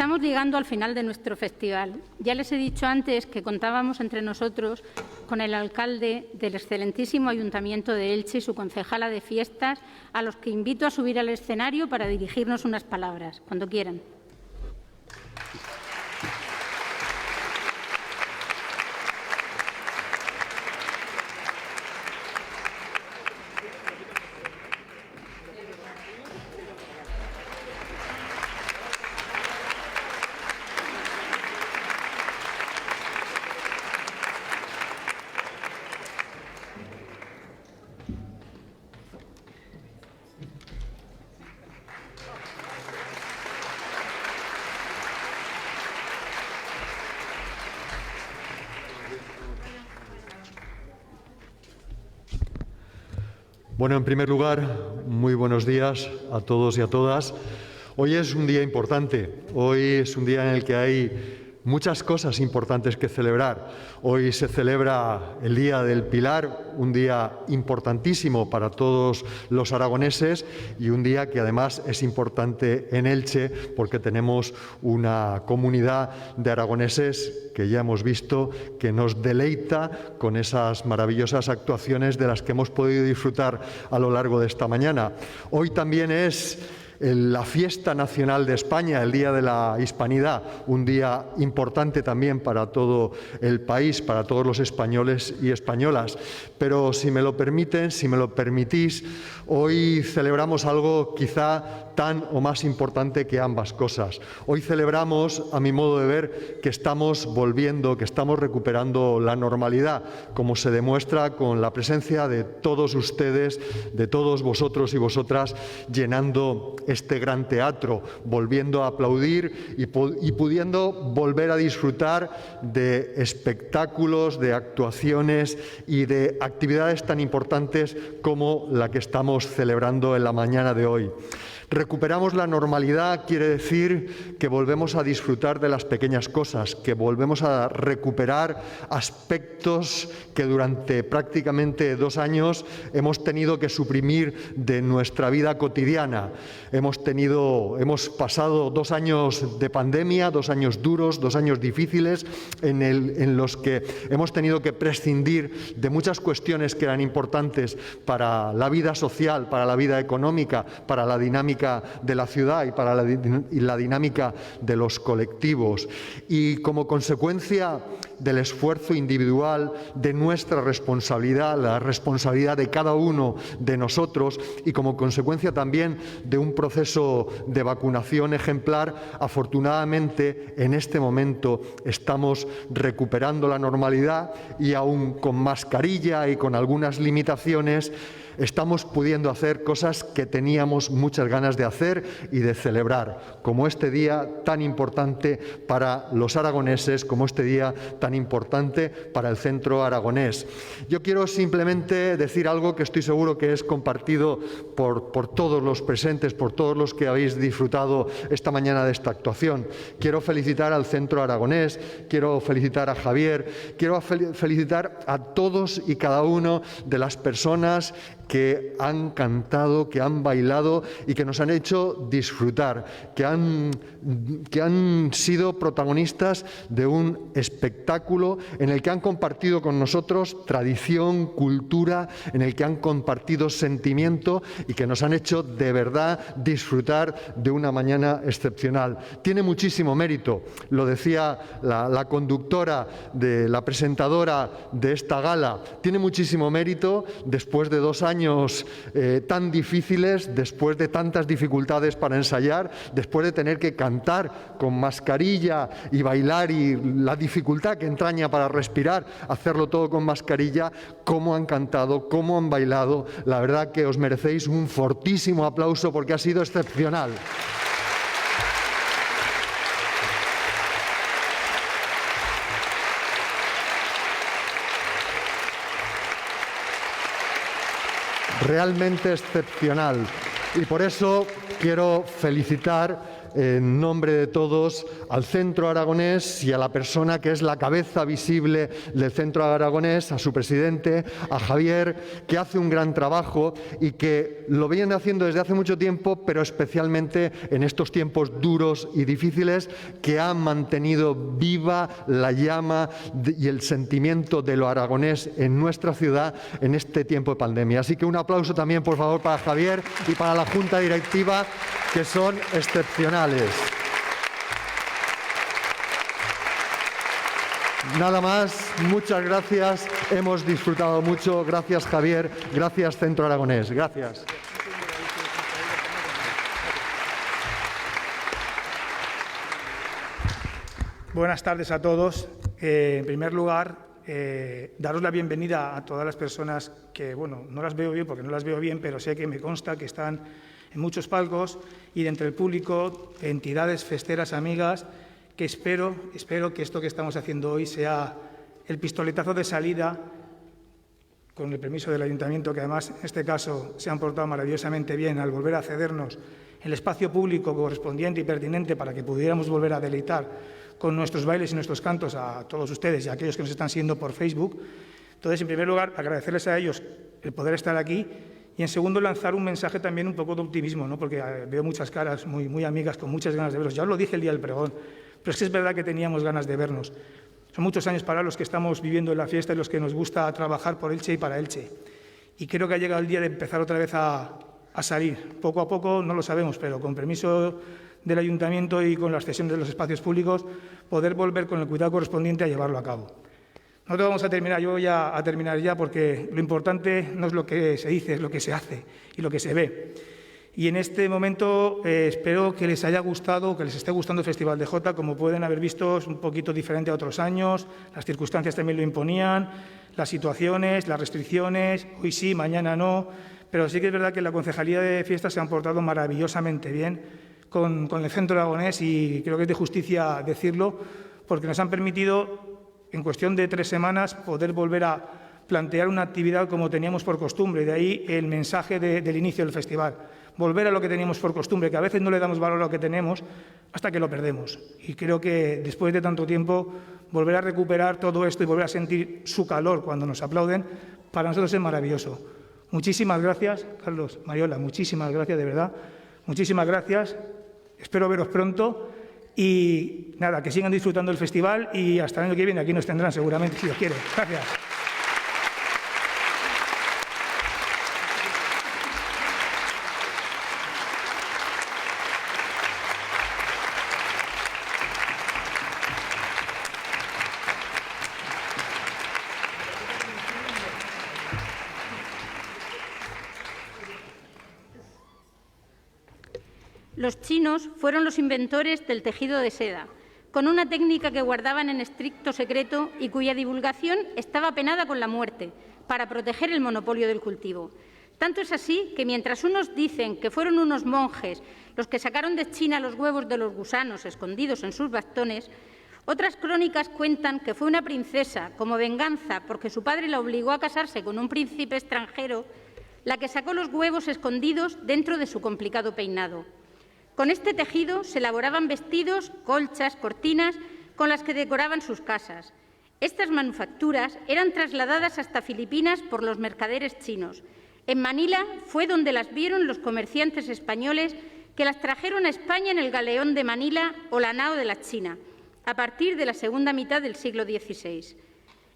Estamos llegando al final de nuestro festival. Ya les he dicho antes que contábamos entre nosotros con el alcalde del excelentísimo Ayuntamiento de Elche y su concejala de fiestas, a los que invito a subir al escenario para dirigirnos unas palabras, cuando quieran. Bueno, en primer lugar, muy buenos días a todos y a todas. Hoy es un día importante, hoy es un día en el que hay muchas cosas importantes que celebrar. Hoy se celebra el Día del Pilar, un día importantísimo para todos los aragoneses y un día que además es importante en Elche porque tenemos una comunidad de aragoneses que ya hemos visto que nos deleita con esas maravillosas actuaciones de las que hemos podido disfrutar a lo largo de esta mañana. Hoy también es la fiesta nacional de España, el Día de la Hispanidad, un día importante también para todo el país, para todos los españoles y españolas. Pero si me lo permiten, si me lo permitís, hoy celebramos algo quizá tan o más importante que ambas cosas. Hoy celebramos, a mi modo de ver, que estamos volviendo, que estamos recuperando la normalidad, como se demuestra con la presencia de todos ustedes, de todos vosotros y vosotras, llenando este gran teatro, volviendo a aplaudir y pudiendo volver a disfrutar de espectáculos, de actuaciones y de actividades tan importantes como la que estamos celebrando en la mañana de hoy. Recuperamos la normalidad quiere decir que volvemos a disfrutar de las pequeñas cosas, que volvemos a recuperar aspectos que durante prácticamente 2 años hemos tenido que suprimir de nuestra vida cotidiana. Hemos pasado 2 años de pandemia, 2 años duros, 2 años difíciles, en los que hemos tenido que prescindir de muchas cuestiones que eran importantes para la vida social, para la vida económica, para la dinámica de la ciudad y para la dinámica de los colectivos. Y como consecuencia del esfuerzo individual, de nuestra responsabilidad, la responsabilidad de cada uno de nosotros y como consecuencia también de un proceso de vacunación ejemplar, afortunadamente en este momento estamos recuperando la normalidad y aún con mascarilla y con algunas limitaciones estamos pudiendo hacer cosas que teníamos muchas ganas de hacer y de celebrar, como este día tan importante para los aragoneses, como este día tan importante para el centro aragonés. Yo quiero simplemente decir algo que estoy seguro que es compartido por todos los presentes, por todos los que habéis disfrutado esta mañana de esta actuación. Quiero felicitar al centro aragonés, quiero felicitar a Javier, quiero felicitar a todos y cada uno de las personas que han cantado, que han bailado y que nos han hecho disfrutar, que han sido protagonistas de un espectáculo en el que han compartido con nosotros tradición, cultura, en el que han compartido sentimiento y que nos han hecho de verdad disfrutar de una mañana excepcional. Tiene muchísimo mérito, lo decía la conductora, la presentadora de esta gala, tiene muchísimo mérito después de 2 años tan difíciles, después de tantas dificultades para ensayar, después de tener que cantar con mascarilla y bailar y la dificultad que entraña para respirar, hacerlo todo con mascarilla, cómo han cantado, cómo han bailado. La verdad que os merecéis un fortísimo aplauso porque ha sido excepcional. Realmente excepcional. Y por eso quiero felicitar en nombre de todos al Centro Aragonés y a la persona que es la cabeza visible del Centro Aragonés, a su presidente, a Javier, que hace un gran trabajo y que lo viene haciendo desde hace mucho tiempo, pero especialmente en estos tiempos duros y difíciles, que han mantenido viva la llama y el sentimiento de lo aragonés en nuestra ciudad en este tiempo de pandemia. Así que un aplauso también, por favor, para Javier y para la Junta Directiva, que son excepcionales. Nada más, muchas gracias, hemos disfrutado mucho, gracias Javier, gracias Centro Aragonés, gracias. Buenas tardes a todos. En primer lugar, daros la bienvenida a todas las personas que, bueno, no las veo bien porque no las veo bien, pero sé que me consta que están en muchos palcos y de entre el público, entidades festeras, amigas, que espero que esto que estamos haciendo hoy sea el pistoletazo de salida, con el permiso del Ayuntamiento, que además en este caso se han portado maravillosamente bien al volver a cedernos el espacio público correspondiente y pertinente para que pudiéramos volver a deleitar con nuestros bailes y nuestros cantos a todos ustedes y a aquellos que nos están siguiendo por Facebook. Entonces, en primer lugar, agradecerles a ellos el poder estar aquí. Y en segundo, lanzar un mensaje también un poco de optimismo, ¿no? Porque veo muchas caras muy amigas con muchas ganas de verlos. Ya os lo dije el día del pregón, pero es que es verdad que teníamos ganas de vernos. Son muchos años para los que estamos viviendo en la fiesta y los que nos gusta trabajar por Elche y para Elche. Y creo que ha llegado el día de empezar otra vez a salir. Poco a poco, no lo sabemos, pero con permiso del Ayuntamiento y con las cesiones de los espacios públicos, poder volver con el cuidado correspondiente a llevarlo a cabo. Nosotros vamos a terminar, yo voy a terminar ya, porque lo importante no es lo que se dice, es lo que se hace y lo que se ve. Y en este momento espero que les haya gustado, que les esté gustando el Festival de Jota. Como pueden haber visto, es un poquito diferente a otros años, las circunstancias también lo imponían, las situaciones, las restricciones, hoy sí, mañana no, pero sí que es verdad que la Concejalía de Fiestas se han portado maravillosamente bien con el Centro Aragonés, y creo que es de justicia decirlo, porque nos han permitido, en cuestión de 3 semanas, poder volver a plantear una actividad como teníamos por costumbre. De ahí el mensaje del inicio del festival. Volver a lo que teníamos por costumbre, que a veces no le damos valor a lo que tenemos hasta que lo perdemos. Y creo que después de tanto tiempo, volver a recuperar todo esto y volver a sentir su calor cuando nos aplauden, para nosotros es maravilloso. Muchísimas gracias, Carlos, Mariola, muchísimas gracias, de verdad. Muchísimas gracias. Espero veros pronto y nada, que sigan disfrutando del festival y hasta el año que viene aquí nos tendrán seguramente, si Dios quiere. Gracias. Los chinos fueron los inventores del tejido de seda, con una técnica que guardaban en estricto secreto y cuya divulgación estaba penada con la muerte, para proteger el monopolio del cultivo. Tanto es así que mientras unos dicen que fueron unos monjes los que sacaron de China los huevos de los gusanos escondidos en sus bastones, otras crónicas cuentan que fue una princesa, como venganza porque su padre la obligó a casarse con un príncipe extranjero, la que sacó los huevos escondidos dentro de su complicado peinado. Con este tejido se elaboraban vestidos, colchas, cortinas con las que decoraban sus casas. Estas manufacturas eran trasladadas hasta Filipinas por los mercaderes chinos. En Manila fue donde las vieron los comerciantes españoles que las trajeron a España en el galeón de Manila o la nao de la China, a partir de la segunda mitad del siglo XVI.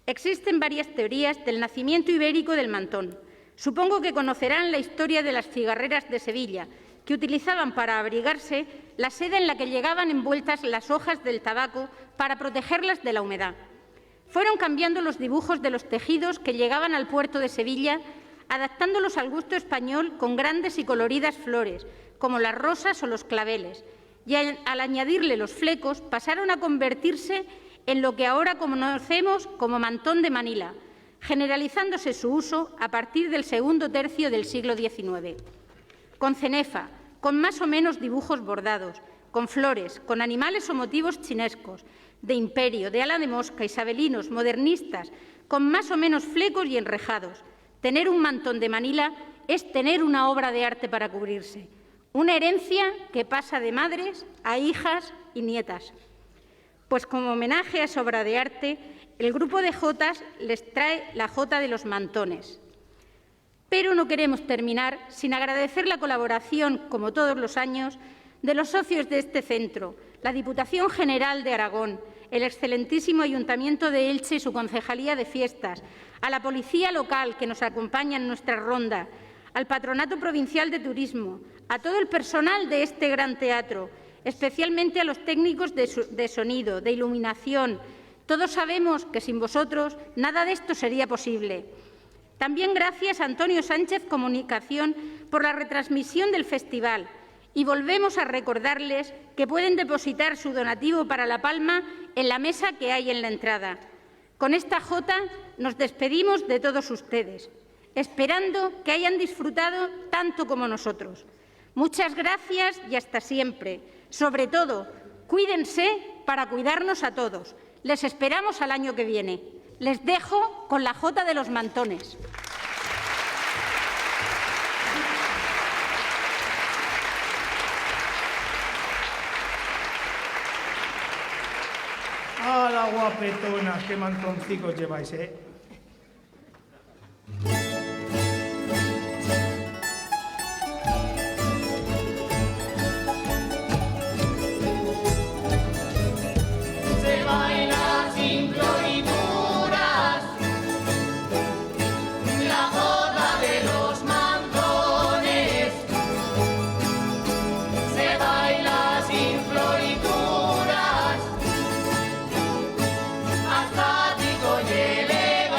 Existen varias teorías del nacimiento ibérico del mantón. Supongo que conocerán la historia de las cigarreras de Sevilla, que utilizaban para abrigarse la seda en la que llegaban envueltas las hojas del tabaco para protegerlas de la humedad. Fueron cambiando los dibujos de los tejidos que llegaban al puerto de Sevilla, adaptándolos al gusto español con grandes y coloridas flores, como las rosas o los claveles, y al añadirle los flecos pasaron a convertirse en lo que ahora conocemos como mantón de Manila, generalizándose su uso a partir del segundo tercio del siglo XIX. Con cenefa, con más o menos dibujos bordados, con flores, con animales o motivos chinescos, de imperio, de ala de mosca, isabelinos, modernistas, con más o menos flecos y enrejados. Tener un mantón de Manila es tener una obra de arte para cubrirse, una herencia que pasa de madres a hijas y nietas. Pues como homenaje a esa obra de arte, el grupo de jotas les trae la jota de los mantones. Pero no queremos terminar sin agradecer la colaboración, como todos los años, de los socios de este centro, la Diputación General de Aragón, el excelentísimo Ayuntamiento de Elche y su Concejalía de Fiestas, a la Policía Local que nos acompaña en nuestra ronda, al Patronato Provincial de Turismo, a todo el personal de este gran teatro, especialmente a los técnicos de sonido, de iluminación. Todos sabemos que sin vosotros nada de esto sería posible. También gracias a Antonio Sánchez Comunicación por la retransmisión del festival y volvemos a recordarles que pueden depositar su donativo para la palma en la mesa que hay en la entrada. Con esta jota nos despedimos de todos ustedes, esperando que hayan disfrutado tanto como nosotros. Muchas gracias y hasta siempre. Sobre todo, cuídense para cuidarnos a todos. Les esperamos al año que viene. Les dejo con la jota de los mantones. ¡Hala, guapetonas! ¡Qué mantoncicos lleváis, Se baila sin florituras, la jota de los mantones. Se baila sin florituras, hasta Tico y elegante.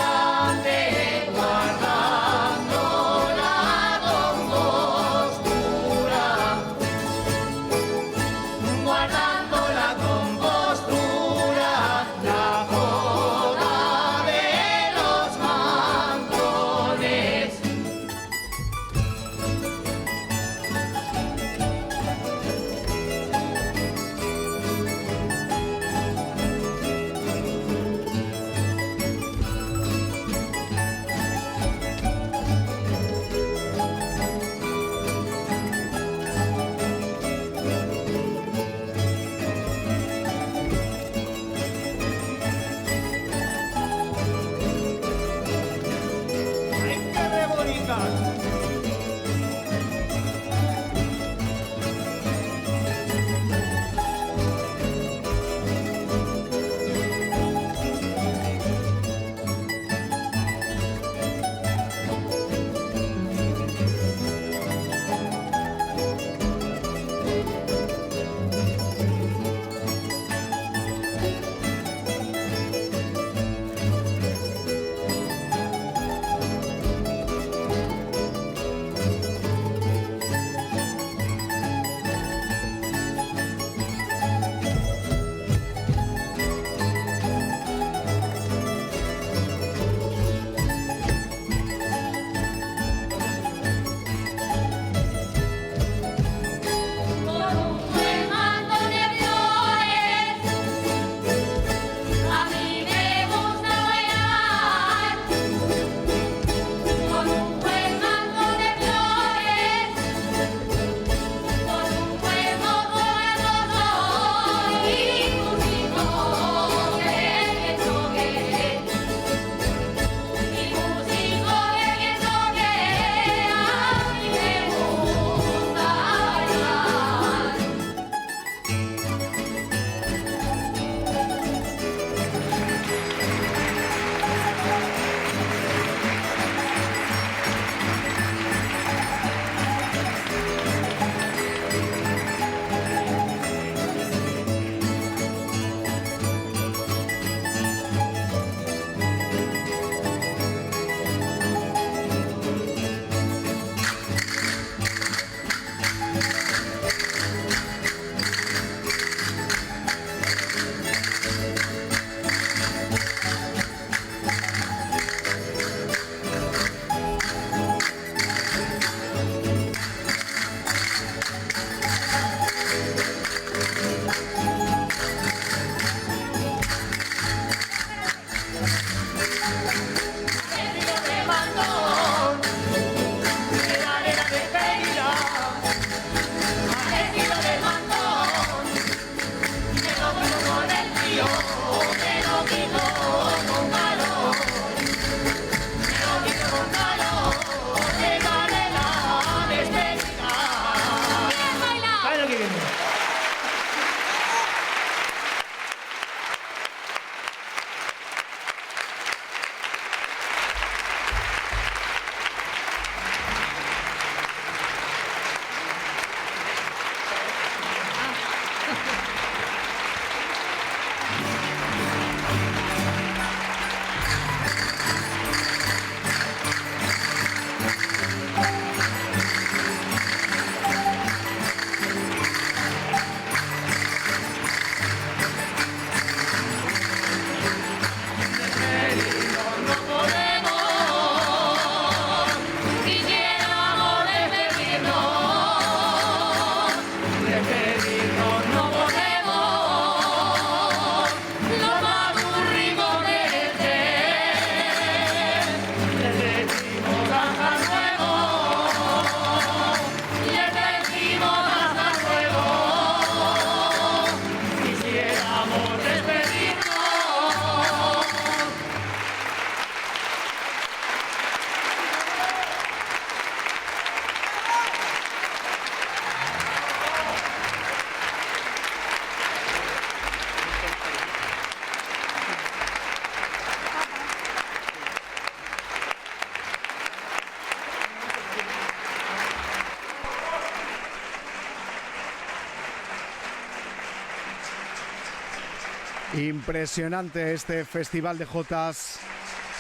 Impresionante este Festival de Jotas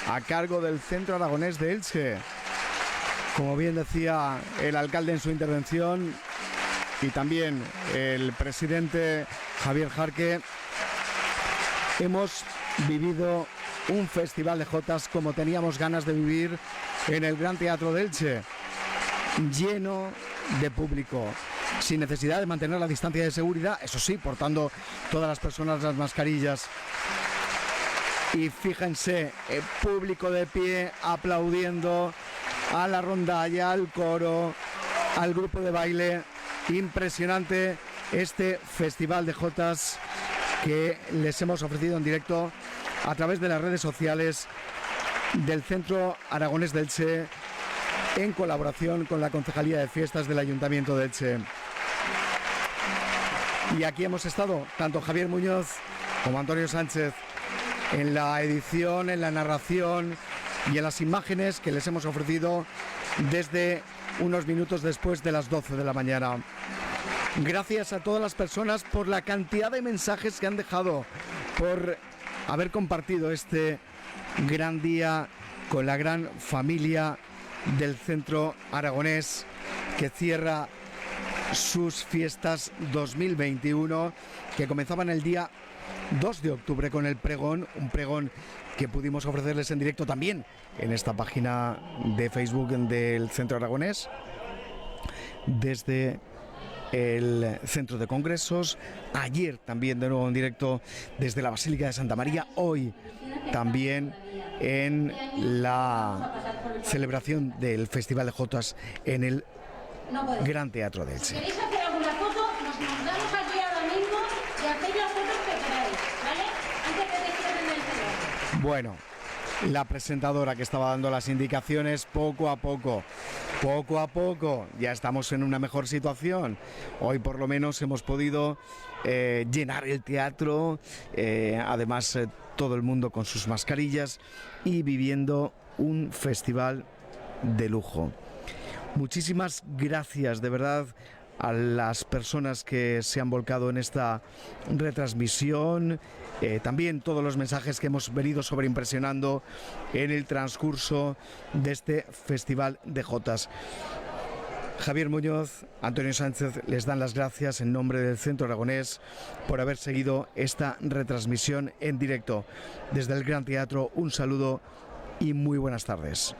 a cargo del Centro Aragonés de Elche. Como bien decía el alcalde en su intervención y también el presidente Javier Jarque, hemos vivido un Festival de Jotas como teníamos ganas de vivir en el Gran Teatro de Elche, lleno de público, sin necesidad de mantener la distancia de seguridad, eso sí, portando todas las personas las mascarillas. Y fíjense, el público de pie aplaudiendo a la rondalla, al coro, al grupo de baile. Impresionante este Festival de Jotas que les hemos ofrecido en directo a través de las redes sociales del Centro Aragonés de Elche, en colaboración con la Concejalía de Fiestas del Ayuntamiento de Elche. Y aquí hemos estado, tanto Javier Muñoz como Antonio Sánchez, en la edición, en la narración y en las imágenes que les hemos ofrecido desde unos minutos después de las 12 de la mañana. Gracias a todas las personas por la cantidad de mensajes que han dejado, por haber compartido este gran día con la gran familia del Centro Aragonés, que cierra sus fiestas 2021, que comenzaban el día 2 de octubre con el pregón, un pregón que pudimos ofrecerles en directo también en esta página de Facebook del Centro Aragonés, desde el Centro de Congresos. Ayer también de nuevo en directo desde la Basílica de Santa María. Hoy también en la celebración del Festival de Jotas en el Gran Teatro de Elche. Si queréis hacer alguna foto, nos damos aquí ahora mismo y hacéis las fotos que queráis, ¿vale? Antes de que cierren el teléfono. Bueno, la presentadora que estaba dando las indicaciones, poco a poco, ya estamos en una mejor situación. Hoy por lo menos hemos podido llenar el teatro, además todo el mundo con sus mascarillas y viviendo un festival de lujo. Muchísimas gracias, de verdad, a las personas que se han volcado en esta retransmisión, también todos los mensajes que hemos venido sobreimpresionando en el transcurso de este Festival de Jotas. Javier Muñoz, Antonio Sánchez les dan las gracias en nombre del Centro Aragonés por haber seguido esta retransmisión en directo desde el Gran Teatro. Un saludo y muy buenas tardes.